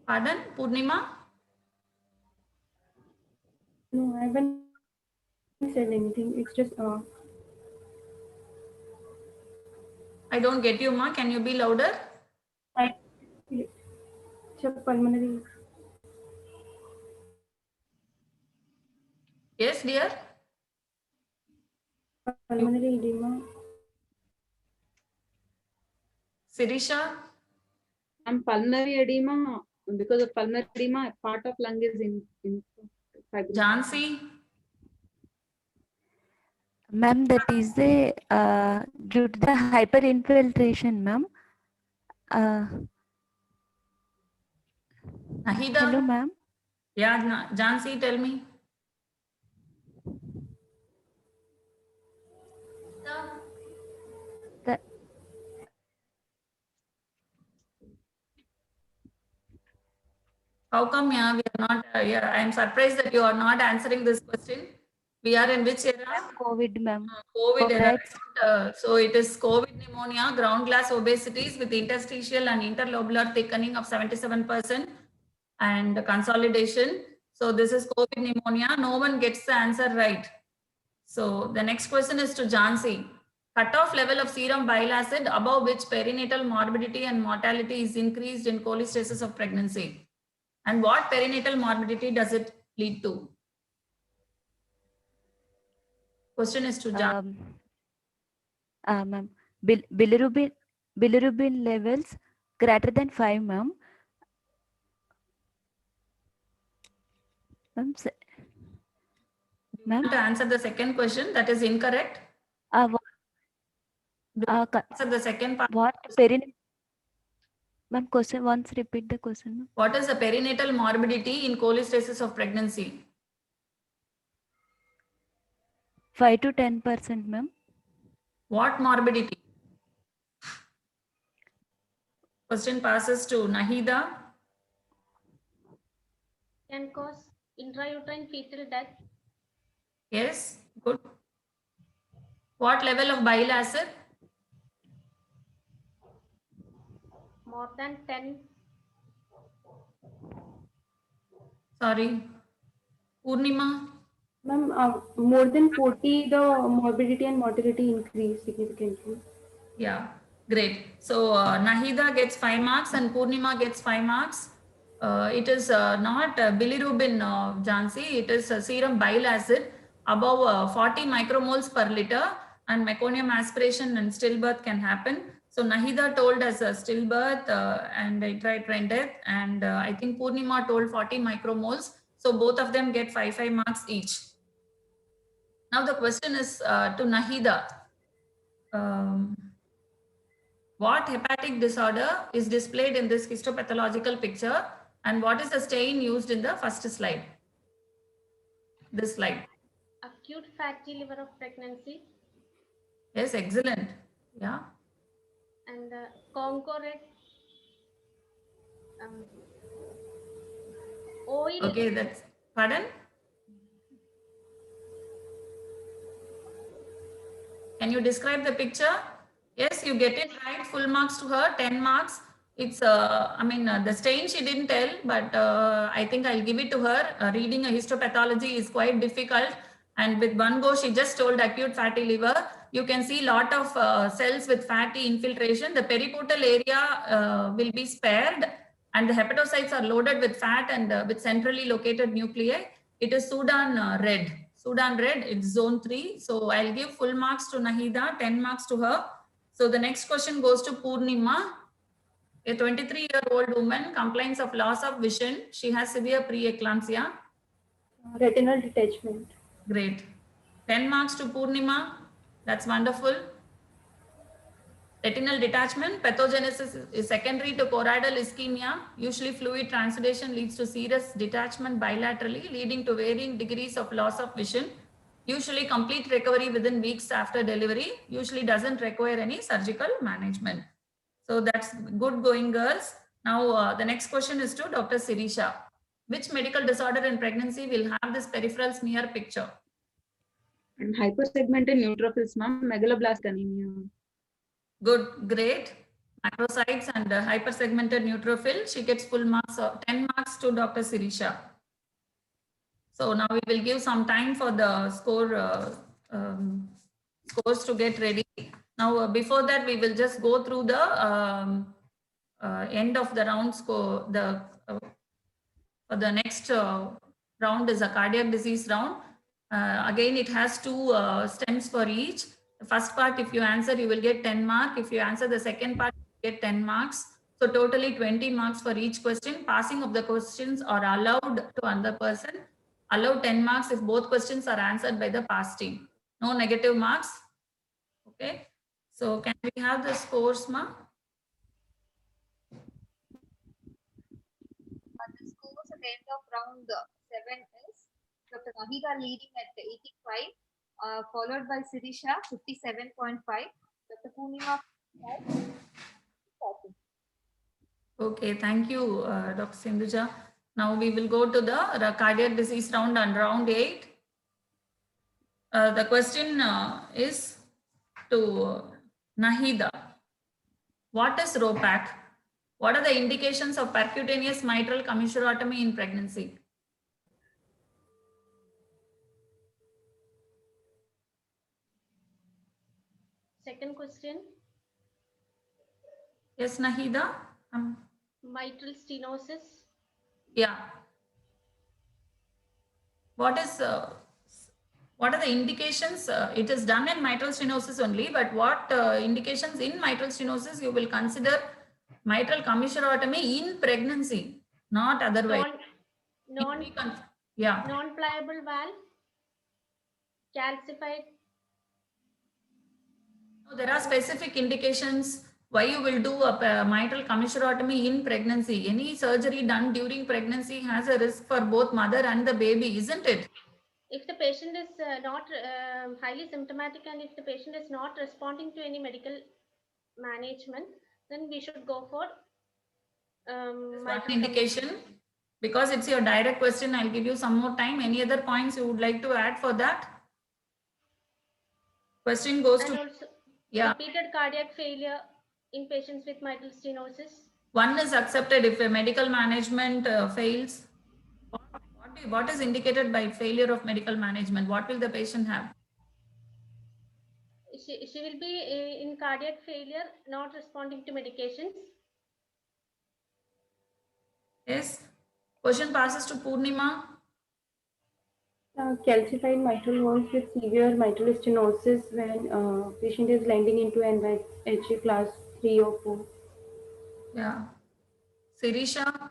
Pardon, Purnima? No, I haven't said anything. It's just I don't get you, Ma. Can you be louder? it's a pulmonary. Yes, dear. Pulmonary edema. Sirisha? And pulmonary edema, because of pulmonary edema, part of lung is in Jhansi? Ma'am, that is the due to the hyperinfiltration, ma'am. Nahida? Hello, ma'am. Yeah, Jhansi, tell me. How come, yeah, we are not, yeah, I'm surprised that you are not answering this question. We are in which era? COVID, ma'am. COVID era. That's So it is COVID pneumonia, ground glass obesities with interstitial and interlobular thickening of 77% and consolidation. So this is COVID pneumonia. No one gets the answer right. So the next question is to Jhansi. Cutoff level of serum bile acid above which perinatal morbidity and mortality is increased in cholestasis of pregnancy. And what perinatal morbidity does it lead to? Question is to Jhansi. Ma'am, bilirubin levels greater than 5, ma'am. Ma'am, To answer the second question, that is incorrect. Answer the second part. What perinatal? Ma'am, question once repeat the question. What is the perinatal morbidity in cholestasis of pregnancy? 5 to 10%, ma'am. What morbidity? Question passes to Nahida. Can cause intrauterine fetal death. Yes, good. What level of bile acid? More than 10. Sorry. Purnima? Ma'am, more than 40, the morbidity and mortality increase significantly. Yeah, great. So Nahida gets 5 marks and Purnima gets 5 marks. It is not bilirubin, Jhansi. It is serum bile acid above 40 micromoles per liter, and meconium aspiration and stillbirth can happen. So Nahida told us stillbirth and intrauterine death, and I think Purnima told 40 micromoles. So both of them get 5 marks each. Now the question is to Nahida. What hepatic disorder is displayed in this histopathological picture, and what is the stain used in the first slide? This slide. Acute fatty liver of pregnancy. Yes, excellent. Yeah. And Congo red. Oil. Okay, that's, pardon? Can you describe the picture? Yes, you get it right. Full marks to her, 10 marks. It's, the stain she didn't tell, but I think I'll give it to her. Reading a histopathology is quite difficult. And with one go, she just told acute fatty liver. You can see a lot of cells with fatty infiltration. The periportal area will be spared, and the hepatocytes are loaded with fat and with centrally located nuclei. It is Sudan red. Sudan red, it's zone 3. So I'll give full marks to Nahida, 10 marks to her. So the next question goes to Purnima. A 23-year-old woman complains of loss of vision. She has severe preeclampsia. Retinal detachment. Great. 10 marks to Purnima. That's wonderful. Retinal detachment, pathogenesis is secondary to choroidal ischemia. Usually fluid transudation leads to serous detachment bilaterally, leading to varying degrees of loss of vision. Usually complete recovery within weeks after delivery. Usually doesn't require any surgical management. So that's good going, girls. Now the next question is to Dr. Sirisha. Which medical disorder in pregnancy will have this peripheral smear picture? And hypersegmented neutrophils, ma'am, megaloblastic anemia. Good, great. Macrocytes and hypersegmented neutrophil. She gets full marks, 10 marks to Dr. Sirisha. So now we will give some time for the scores to get ready. Now before that, we will just go through the end of the round score. For the next round is a cardiac disease round. Again, it has two stems for each. The first part, if you answer, you will get 10 marks. If you answer the second part, you get 10 marks. So totally 20 marks for each question. Passing of the questions are allowed to another person. Allowed 10 marks if both questions are answered by the pass team. No negative marks. Okay. So can we have the scores, ma? The scores at the end of round 7 is Dr. Nahida leading at 85, followed by Sirisha 57.5, Dr. Purnima 40. Okay, thank you, Dr. Sindhuja. Now we will go to the cardiac disease round and round 8. The question is to Nahida. What is ROPAC? What are the indications of percutaneous mitral commissurotomy in pregnancy? Second question, Yes, Nahida? mitral stenosis. Yeah. What are the indications? It is done in mitral stenosis only, but what indications in mitral stenosis you will consider mitral commissurotomy in pregnancy, not otherwise? Yeah. Non-pliable valve, calcified. No, there are specific indications why you will do a mitral commissurotomy in pregnancy. Any surgery done during pregnancy has a risk for both mother and the baby, isn't it? If the patient is not highly symptomatic and if the patient is not responding to any medical management, then we should go for One indication. Because it's your direct question, I'll give you some more time. Any other points you would like to add for that? Question goes and to, also yeah. repeated cardiac failure in patients with mitral stenosis. One is accepted if a medical management fails. What is indicated by failure of medical management? What will the patient have? She will be in cardiac failure, not responding to medications. Yes. Question passes to Purnima. Calcified mitral valves with severe mitral stenosis when patient is landing into NYHA class 3 or 4. Yeah. Sirisha.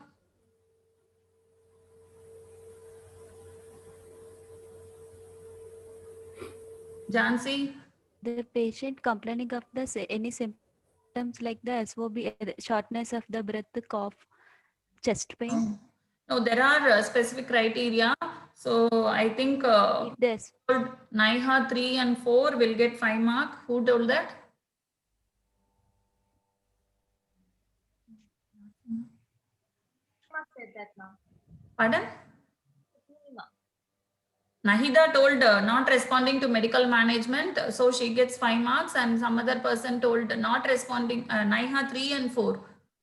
Jansi. The patient complaining of any symptoms like the SOB, shortness of the breath, cough, chest pain. No, there are specific criteria. So I think This NIHA 3 and 4 will get 5 marks. Who told that? Said that now. Pardon? Nahida told not responding to medical management, so she gets 5 marks, and some other person told not responding, NIHA 3 and 4.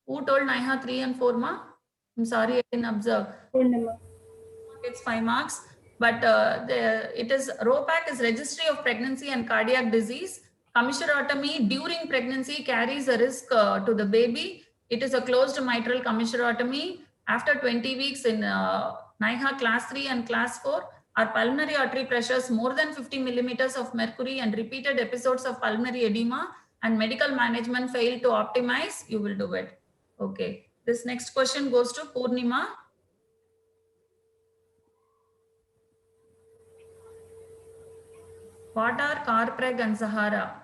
Who told NIHA 3 and 4, ma? I'm sorry, I didn't observe. Gets 5 marks, but it is ROPAC is Registry of Pregnancy and Cardiac Disease. Commissurotomy during pregnancy carries a risk to the baby. It is a closed mitral commissurotomy. After 20 weeks in NIHA class 3 and class 4, our pulmonary artery pressures more than 50 millimeters of mercury and repeated episodes of pulmonary edema, and medical management fail to optimize, you will do it. Okay. This next question goes to Purnima. What are Carpreg and Sahara?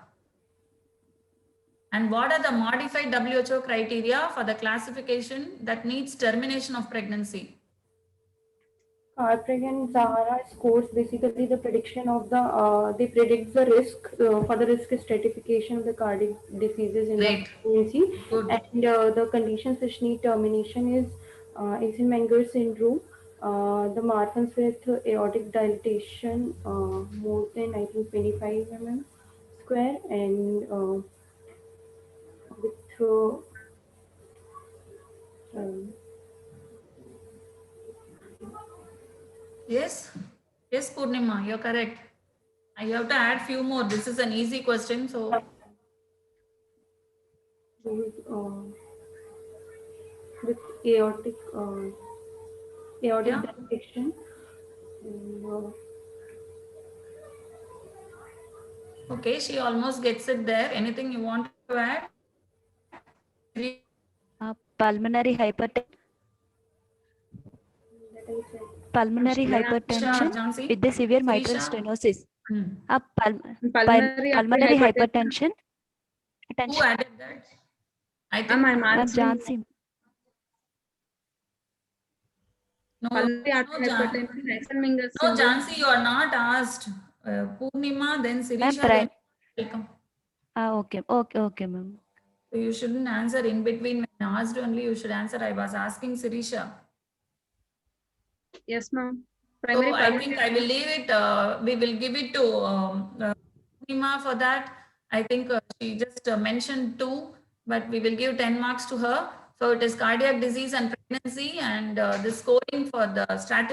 And what are the modified WHO criteria for the classification that needs termination of pregnancy? Carpreg and Zahara scores basically the prediction of the, they predict the risk for the risk stratification of the cardiac diseases in Great. the pregnancy. Good. And the conditions which need termination is Eisenmenger syndrome, the Marfan's with aortic dilatation more than I think 25 mm square, and with Yes. Yes, Purnima, you're correct. You have to add few more. This is an easy question. So with aortic Yeah. dilatation. And, okay, she almost gets it there. Anything you want to add? Pulmonary hypertension. Pulmonary hypertension Jhansi? with the severe mitral Sirisha? stenosis. Pulmonary Pulmonary hypertension. Who added that? I think I'm answering. Jhansi. no, Pulmonary artery Jan- hypertension, Eisenmenger no, syndrome. Jhansi, you are not asked. Purnima, then Sirisha, pri- then welcome. Okay, ma'am. So you shouldn't answer in between. When asked only, you should answer. I was asking Sirisha. Yes, ma'am. So Primary I think I will leave it. We will give it to Purnima for that. I think she just mentioned 2, but we will give 10 marks to her. So it is cardiac disease and pregnancy, and the scoring for the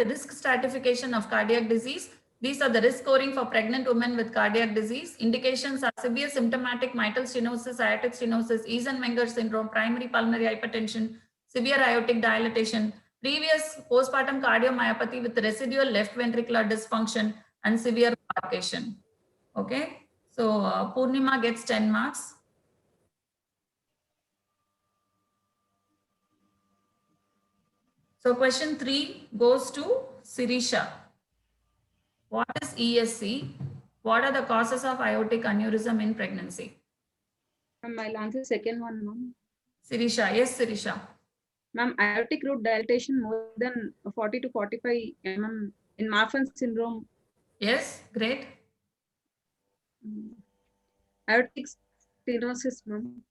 risk stratification of cardiac disease. These are the risk scoring for pregnant women with cardiac disease. Indications are severe symptomatic mitral stenosis, aortic stenosis, Eisenmenger syndrome, primary pulmonary hypertension, severe aortic dilatation, previous postpartum cardiomyopathy with residual left ventricular dysfunction, and severe palpitation. Okay, so Purnima gets 10 marks. So question 3 goes to Sirisha. What is ESC? What are the causes of aortic aneurysm in pregnancy? Ma'am, I'll answer second one, ma'am. Sirisha, yes, Sirisha. Ma'am, aortic root dilatation more than 40 to 45 mm in Marfan's syndrome. Yes, great. Aortic stenosis, ma'am.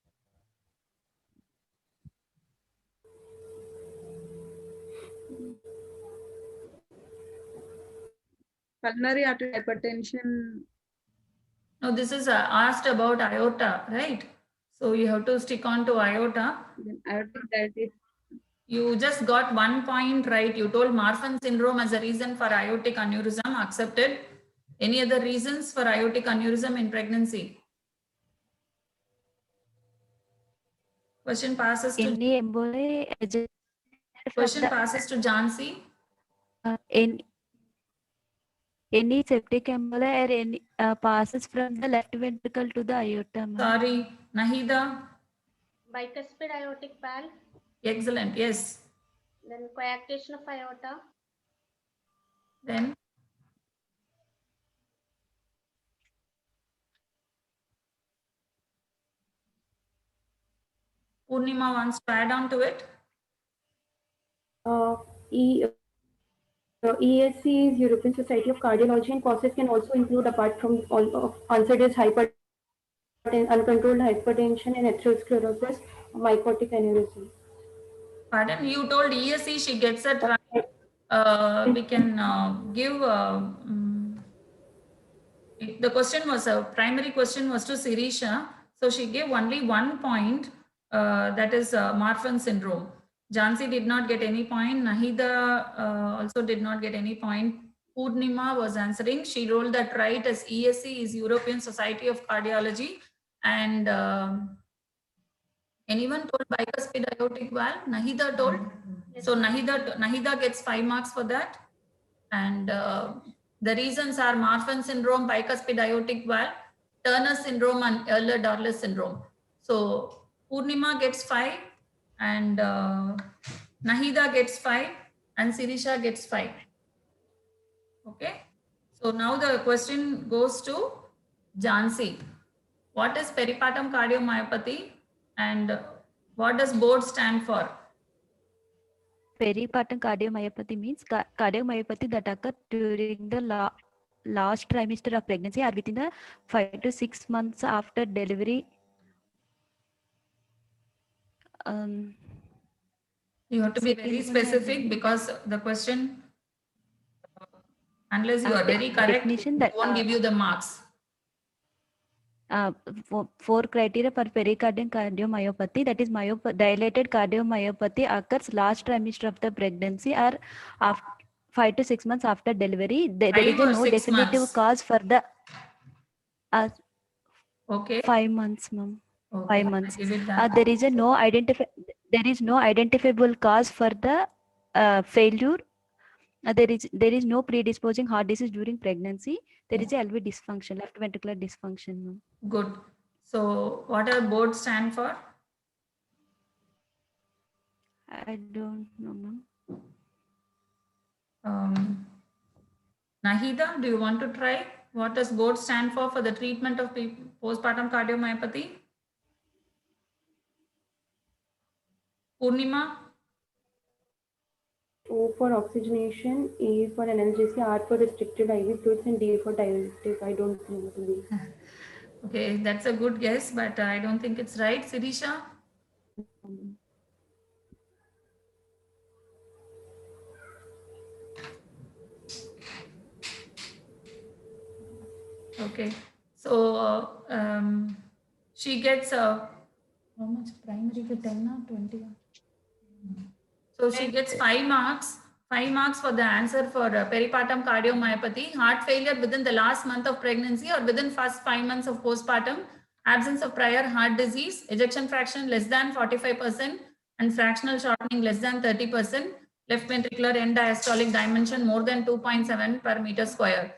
Pulmonary artery hypertension. Now this is asked about aorta, right? So you have to stick on to aorta. Then aortic dilatation. You just got 1 point right. You told Marfan syndrome as a reason for aortic aneurysm, accepted. Any other reasons for aortic aneurysm in pregnancy? Question passes to Any emboli question passes to Jhansi. Any septic emboli or any passes from the left ventricle to the aorta. ma'am. Sorry, Nahida. Bicuspid aortic valve, Excellent. Yes. then coarctation of aorta, Then Purnima wants to add on to it. ESC is European Society of Cardiology, and causes can also include, apart from all of answered, is uncontrolled hypertension and atherosclerosis, mycotic aneurysm. Pardon, you told ESC, she gets it right. We can give, the question was, a primary question was to Sirisha. So she gave only 1 point, that is Marfan syndrome. Jhansi did not get any point. Nahida also did not get any point. Purnima was answering. She rolled that right as ESC is European Society of Cardiology. And anyone told bicuspid aortic valve? Nahida told. So Nahida gets 5 marks for that. And the reasons are Marfan syndrome, bicuspid aortic valve. Turner syndrome and Ehlers-Danlos syndrome. So Purnima gets 5 and Nahida gets 5 and Sirisha gets 5. Okay. So now the question goes to Jhansi. What is peripartum cardiomyopathy and what does board stand for? Peripartum cardiomyopathy means cardiomyopathy that occur during the last trimester of pregnancy or within the 5 to 6 months after delivery. You have to be very specific because the question, unless you are very correct, definition it that won't give you the marks. Four criteria for pericardial cardiomyopathy, that is dilated cardiomyopathy occurs last trimester of the pregnancy or after 5 to 6 months after delivery. There is 5 or no 6 definitive months. cause for the Okay. 5 months, ma'am. Okay, 5 months. give it that. There is no identifiable cause for the failure. There is no predisposing heart disease during pregnancy. There is a LV dysfunction, left ventricular dysfunction, ma'am. Good. So what are board stand for? I don't know, ma'am. Nahida, do you want to try? What does board stand for the treatment of postpartum cardiomyopathy? Purnima? O for oxygenation, A for analgesia, R for restricted IV fluids, and D for diuretic. I don't know the B. Okay, that's a good guess, but I don't think it's right. Sirisha? Okay, so she gets how much primary to 10 or 20? So she gets 5 marks. 5 marks for the answer for peripartum cardiomyopathy, heart failure within the last month of pregnancy or within first 5 months of postpartum, absence of prior heart disease, ejection fraction less than 45%, and fractional shortening less than 30%, left ventricular end diastolic dimension more than 2.7 per meter square.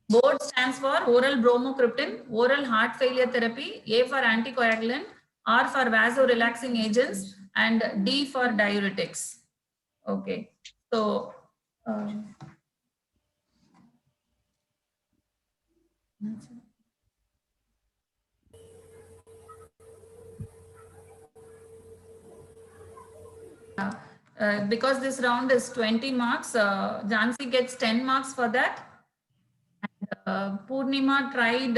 Board stands for oral bromocriptine, oral heart failure therapy, A for anticoagulant, R for vasorelaxing agents, and D for diuretics. Okay, so because this round is 20 marks, Jhansi gets 10 marks for that. Purnima tried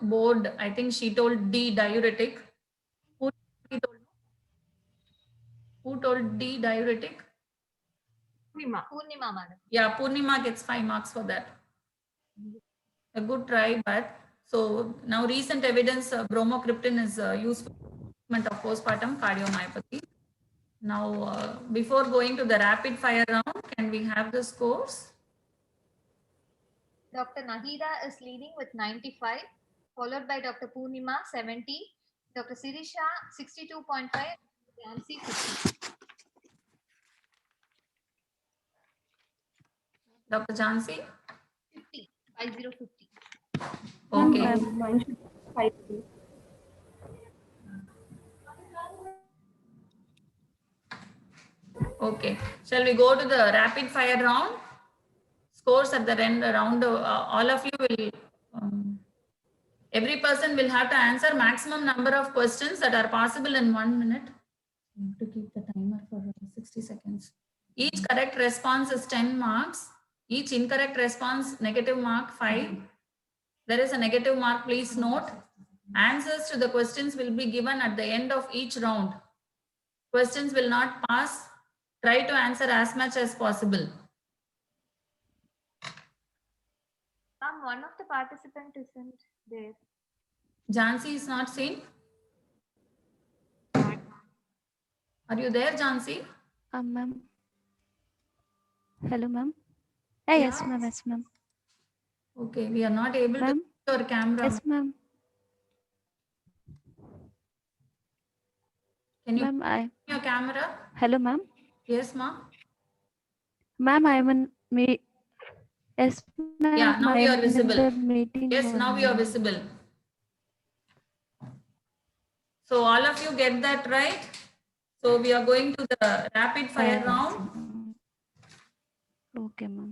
board, I think she told D diuretic. Who told D diuretic? Purnima, madam. Yeah, Purnima gets 5 marks for that. A good try, but so now recent evidence bromocriptine is used for treatment of postpartum cardiomyopathy. Now, before going to the rapid fire round, can we have the scores? Dr. Nahida is leading with 95, followed by Dr. Purnima 70, Dr. Sirisha 62.5, Jhansi 50. Dr. Jhansi? 50, 50. Okay. Mine should be 5. Okay. Shall we go to the rapid fire round? Scores at the end round. All of you will, every person will have to answer maximum number of questions that are possible in 1 minute. You have to keep the timer for 60 seconds. Each correct response is 10 marks. Each incorrect response, negative mark 5. There is a negative mark, please note. Answers to the questions will be given at the end of each round. Questions will not pass. Try to answer as much as possible. Ma'am, one of the participants isn't there. Jhansi is not seen. Are you there, Jhansi? Ma'am. Hello, ma'am. Yes, ma'am. Yes, ma'am. Okay, we are not able to see your camera. Yes, ma'am. Can you ma'am, your camera? Hello, ma'am. Yes, ma'am. Ma'am, I'm in me. Yes, ma'am. Yeah, now you are visible. Meeting Yes, now you are visible. So all of you get that right? So we are going to the rapid fire Yes. round. Okay, ma'am.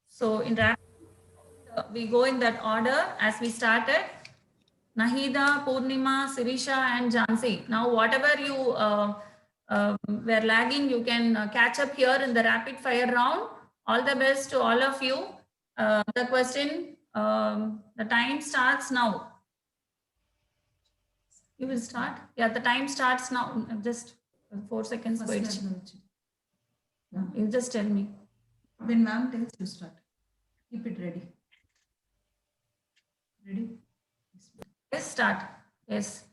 So in rapid, we go in that order as we started. Nahida, Purnima, Sirisha, and Jansi. Now, whatever you were lagging, you can catch up here in the rapid fire round. All the best to all of you. The question, the time starts now. You will start? Yeah, the time starts now. Just 4 seconds. Wait. You just tell me. When ma'am tells you start, keep it ready. Ready? Yes, start. Yes.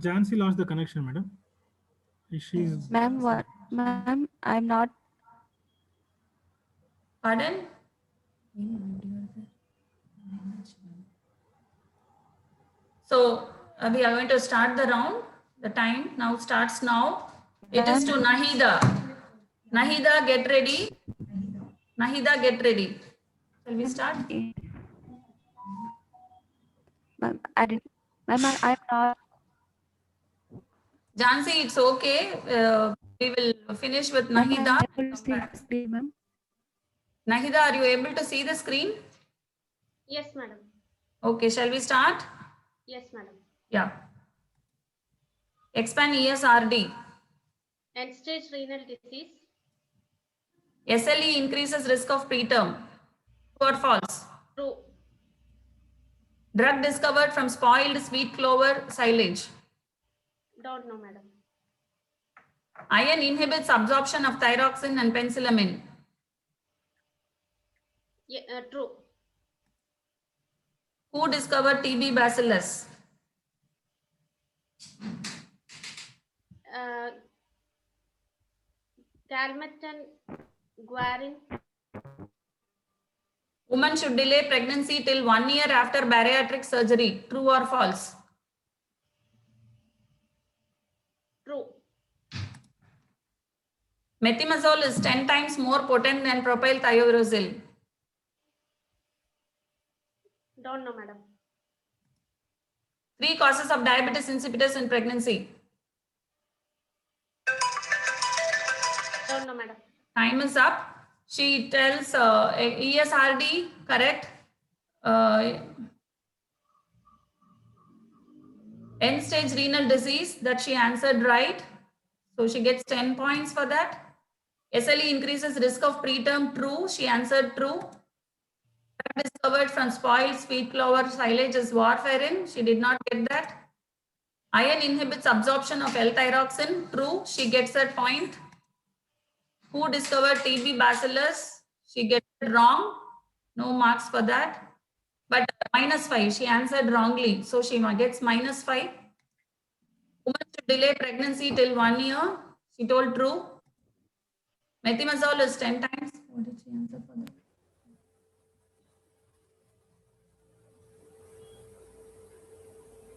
Jansi lost the connection, madam. She's Ma'am, what? Ma'am, I'm not. Pardon? So we are going to start the round. The time now starts now. It is to Nahida. Nahida, get ready. Nahida, get ready. Shall we start? Ma'am, I didn't. Ma'am, I'm not. Jansi, it's okay. We will finish with Ma'am, Nahida. I'm able to see the screen, ma'am. Nahida, are you able to see the screen? Yes, madam. Okay, shall we start? Yes, madam. Yeah. Expand ESRD. End-stage renal disease. SLE increases risk of preterm. True or false? True. Drug discovered from spoiled sweet clover silage. Don't know, madam. Iron inhibits absorption of thyroxine and penicillamine. Yeah, true. Who discovered TB bacillus? Calmette Guarin. Women should delay pregnancy till 1 year after bariatric surgery. True or false? True. Methimazole is 10 times more potent than propyl thiouracil. Don't know, madam. 3 causes of diabetes insipidus in pregnancy. Don't know, madam. Time is up. She tells ESRD, correct? End-stage renal disease, that she answered right. So she gets 10 points for that. SLE increases risk of preterm, true. She answered true. Discovered from spoiled sweet clover silage is warfarin. She did not get that. Iron inhibits absorption of L-thyroxine. True. She gets that point. Who discovered TB bacillus? She gets it wrong. No marks for that. But -5. She answered wrongly. So she gets -5. Women should delay pregnancy till 1 year. She told true. Methimazole is 10 times. What did she answer for that?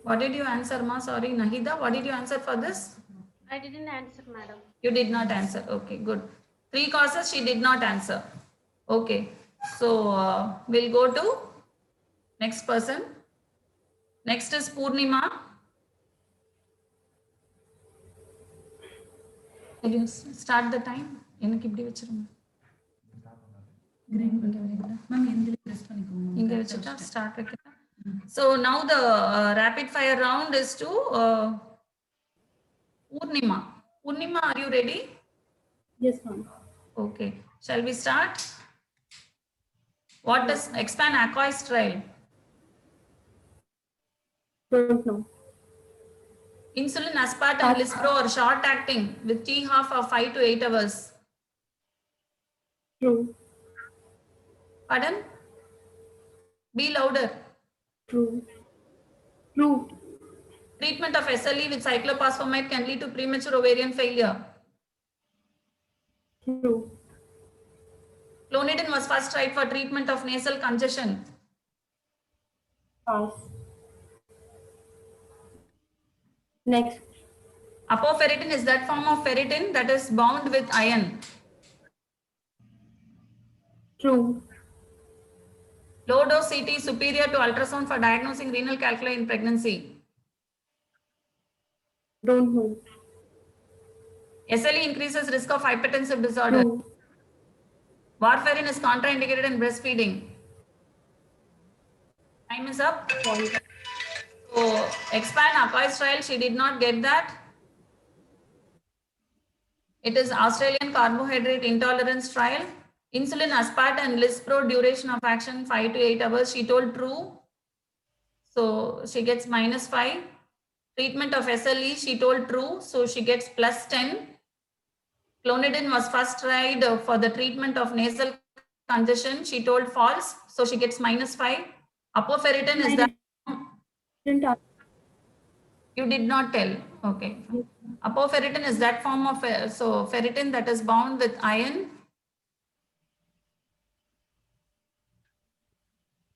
What did you answer, ma? Sorry, Nahida. What did you answer for this? I didn't answer, madam. You did not answer. Okay, good. 3 causes she did not answer. Okay. So we'll go to next person. Next is Purnima. Will you start the time? எனக்கு இப்படி வச்சிருங்க. Ma'am எந்தில press பண்ணிக்கோங்க. இங்க வச்சிட்டா start வைக்கிறேன். So now the rapid fire round is to Purnima. Purnima, are you ready? Yes, ma'am. Okay. Shall we start? What does expand Aquois trial? Don't know. Insulin, aspart, and lispro are short acting with T-half of 5 to 8 hours. True. Pardon? Be louder. True. True. Treatment of SLE with cyclophosphamide can lead to premature ovarian failure. True. Clonidine was first tried for treatment of nasal congestion. Pass. Next. Apoferritin is that form of ferritin that is bound with iron. True. Low dose CT superior to ultrasound for diagnosing renal calculi in pregnancy. Don't know. SLE increases risk of hypertensive disorder. No. Warfarin is contraindicated in breastfeeding. Time is up. So expand APICE trial, she did not get that. It is Australian carbohydrate intolerance trial. Insulin aspart and Lispro duration of action 5 to 8 hours. She told true. So she gets -5. Treatment of SLE, she told true. So she gets +10. Clonidine was first tried for the treatment of nasal congestion. She told false. So she gets -5. Apoferritin is that. You did not tell. Okay. Apoferritin is that form of so ferritin that is bound with iron.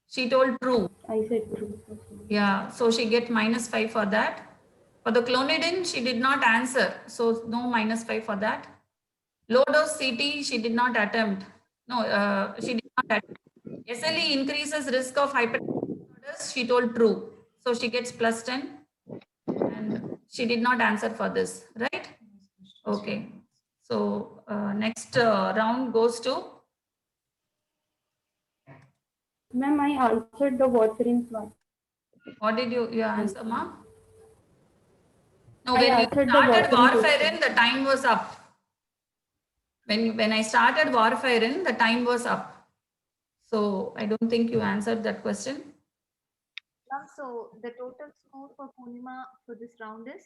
She told true. I said true. Yeah. So she get -5 for that. For the clonidine, she did not answer. So no -5 for that. Low dose CT, she did not attempt. No, she did not attempt. SLE increases risk of hypertension. She told true. So she gets +10. And she did not answer for this, right? Okay. So next round goes to? Ma'am, I answered the warfarin one. What did you answer, ma? No, I when we answered the started warfarin warfarin, the time was up. When I started warfarin, the time was up. So I don't think you answered that question. Ma'am, so the total score for Purnima for this round is?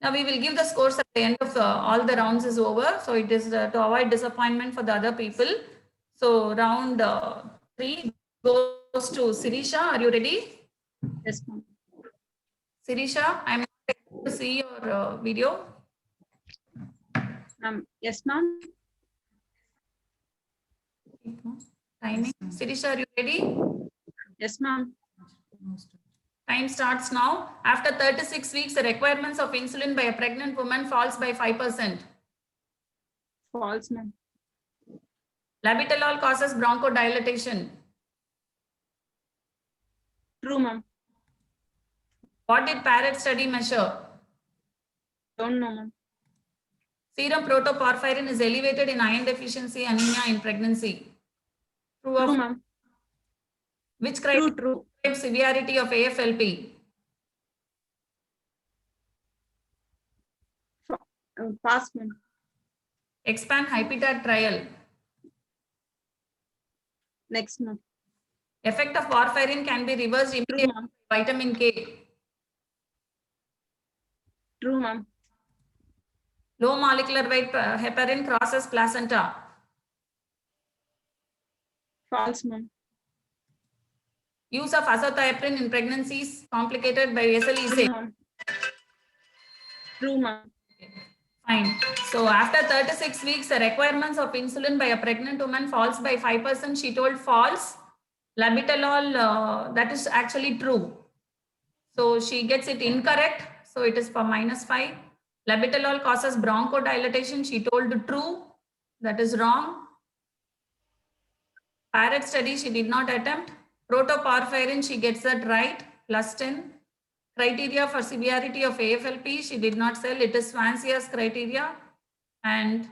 Now we will give the scores at the end of all the rounds is over. So it is to avoid disappointment for the other people. So round 3 goes to Sirisha. Are you ready? Yes, ma'am. Sirisha, I'm not able to see your video. Yes, ma'am. Timing. Sirisha, are you ready? Yes, ma'am. Time starts now. After 36 weeks, the requirements of insulin by a pregnant woman falls by 5%. False, ma'am. Labetalol causes bronchodilation. True, ma'am. What did Parrot study measure? Don't know, ma'am. Serum protoporphyrin is elevated in iron deficiency anemia in pregnancy. True, ma'am. Which criteria describes severity of AFLP? Pass, ma'am. Expand HyPTAT trial. Next, ma'am. Effect of warfarin can be reversed immediately by vitamin K. True, ma'am. Low molecular weight heparin crosses placenta. False, ma'am. Use of azathioprine in pregnancies complicated by SLE. True, ma'am. Fine. So after 36 weeks, the requirements of insulin by a pregnant woman falls by 5%. She told false. Labetalol, that is actually true. So she gets it incorrect. So it is for -5. Labetalol causes bronchodilation. She told true. That is wrong. Parrot study, she did not attempt. Protoporphyrin, she gets that right, +10. Criteria for severity of AFLP, she did not sell. It is Swansea criteria. And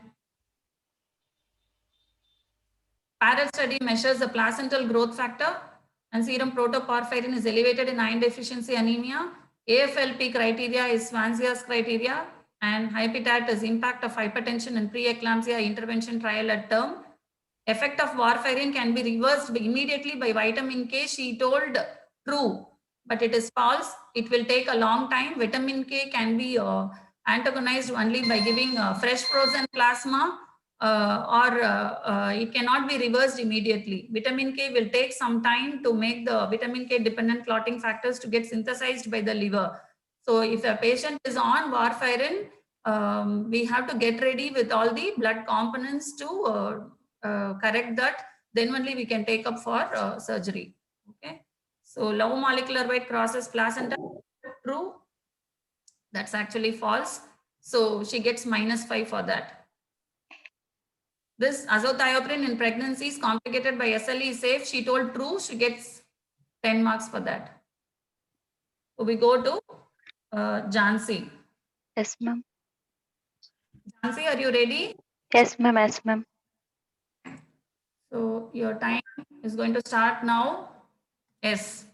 Parrot study measures the placental growth factor and serum protoporphyrin is elevated in iron deficiency anemia. AFLP criteria is Swansea's criteria and HyPTAT is impact of hypertension and preeclampsia intervention trial at term. Effect of warfarin can be reversed immediately by vitamin K. She told true, but it is false. It will take a long time. Vitamin K can be antagonized only by giving fresh frozen plasma or it cannot be reversed immediately. Vitamin K will take some time to make the vitamin K dependent clotting factors to get synthesized by the liver. So if a patient is on warfarin, we have to get ready with all the blood components to correct that. Then only we can take up for surgery. Okay. So low molecular weight crosses placenta. True. That's actually false. So she gets -5 for that. This azathioprine in pregnancy is complicated by SLE is safe. She told true. She gets 10 marks for that. So we go to Jhansi. Yes, ma'am. Jhansi, are you ready? Yes, ma'am. Yes, ma'am. So your time is going to start now. Yes.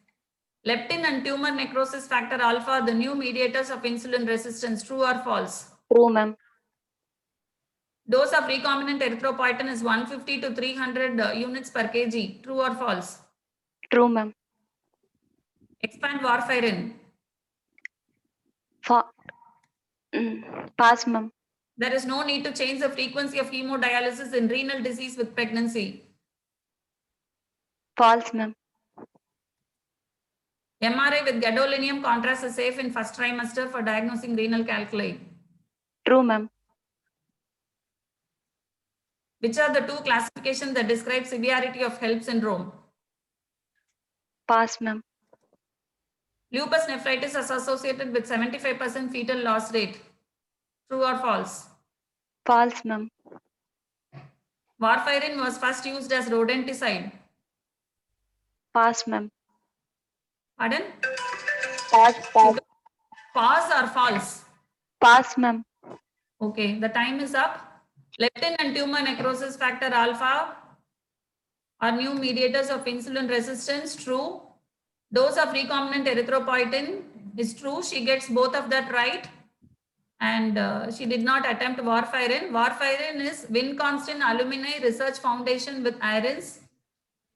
Leptin and tumor necrosis factor alpha are the new mediators of insulin resistance. True or false? True, ma'am. Dose of recombinant erythropoietin is 150 to 300 units per kg. True or false? True, ma'am. Expand warfarin. Pass, ma'am. There is no need to change the frequency of hemodialysis in renal disease with pregnancy. False, ma'am. MRI with gadolinium contrast is safe in first trimester for diagnosing renal calculi. True, ma'am. Which are the two classifications that describe severity of HELLP syndrome? Pass, ma'am. Lupus nephritis is associated with 75% fetal loss rate. True or false? False, ma'am. Warfarin was first used as rodenticide. Pass, ma'am. Pardon? Pass, pass. False or false? Pass, ma'am. Okay, the time is up. Leptin and tumor necrosis factor alpha are new mediators of insulin resistance. True. Dose of recombinant erythropoietin is true. She gets both of that right. And she did not attempt warfarin. Warfarin is Winconstant Alumni Research Foundation with irons.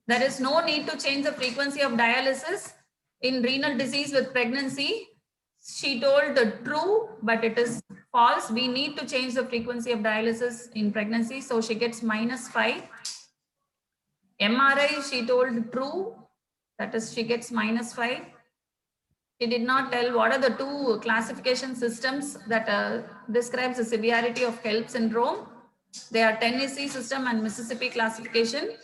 There is no need to change the frequency of dialysis in renal disease with pregnancy. She told the true, but it is false. We need to change the frequency of dialysis in pregnancy. So she gets -5. MRI, she told true. That is, she gets -5. She did not tell what are the two classification systems that describes the severity of HELLP syndrome. They are Tennessee system and Mississippi classification.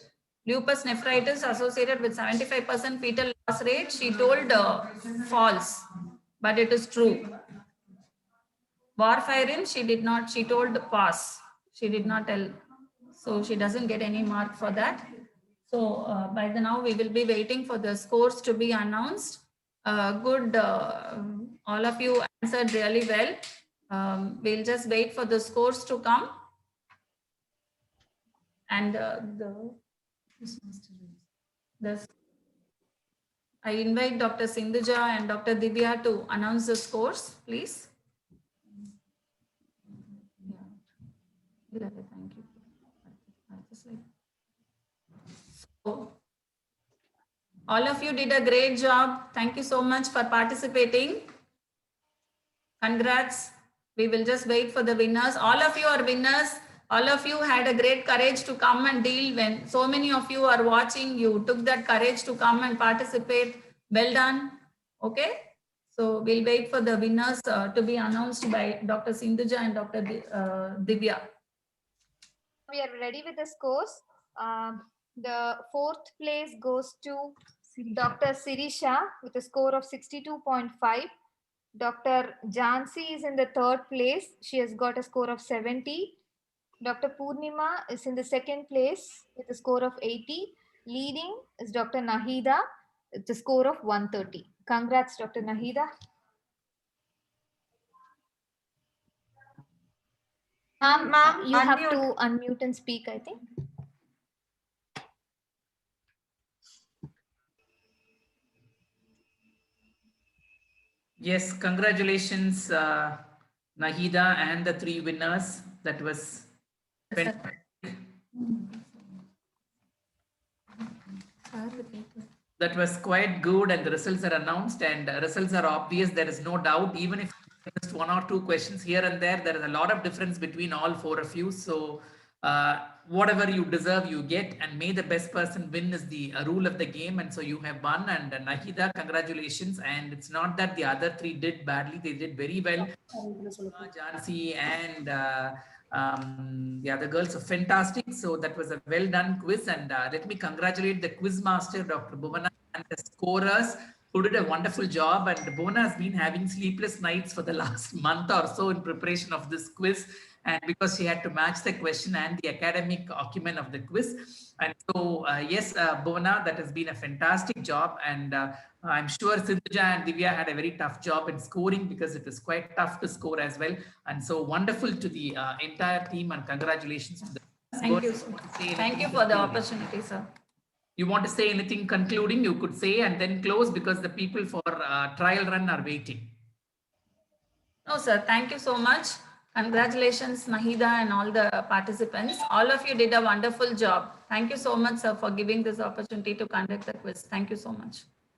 Lupus nephritis associated with 75% fetal loss rate. She told false, but it is true. Warfarin, she did not, she told pass. She did not tell. So she doesn't get any mark for that. So by the now we will be waiting for the scores to be announced. Good, all of you answered really well. We'll just wait for the scores to come. And I invite Dr. Sindhuja and Dr. Divya to announce the scores, please. Thank you. So, all of you did a great job. Thank you so much for participating. Congrats. We will just wait for the winners. All of you are winners. All of you had a great courage to come and deal when so many of you are watching. You took that courage to come and participate. Well done. Okay. So we'll wait for the winners to be announced by Dr. Sindhuja and Dr. Divya. We are ready with the scores. The fourth place goes to Dr. Sirisha with a score of 62.5. Dr. Jhansi is in the third place. She has got a score of 70. Dr. Purnima is in the second place with a score of 80. Leading is Dr. Nahida with a score of 130. Congrats, Dr. Nahida. Ma'am, you have to unmute and speak, I think. Yes, congratulations, Nahida and the three winners. That was fantastic. That was quite good, and the results are announced, and the results are obvious. There is no doubt. Even if just one or two questions here and there, there is a lot of difference between all four of you. So whatever you deserve, you get, and may the best person win is the rule of the game. And so you have won. And Nahida, congratulations. And it's not that the other three did badly; they did very well. Jhansi and the other girls are fantastic. So that was a well done quiz. And let me congratulate the quiz master, Dr. Bhuvana, and the scorers who did a wonderful job. And Bhuvana has been having sleepless nights for the last month or so in preparation of this quiz. and because she had to match the question and the academic acumen of the quiz. And so, yes, Bhuvana, that has been a fantastic job. And I'm sure Sindhuja and Divya had a very tough job in scoring because it was quite tough to score as well. And so wonderful to the entire team, and congratulations to the Thank you. Thank you for the opportunity, sir. You want to say anything concluding, you could say, and then close because the people for trial run are waiting. No, sir. Thank you so much. Congratulations, Nahida and all the participants. All of you did a wonderful job. Thank you so much, sir, for giving this opportunity to conduct the quiz. Thank you so much.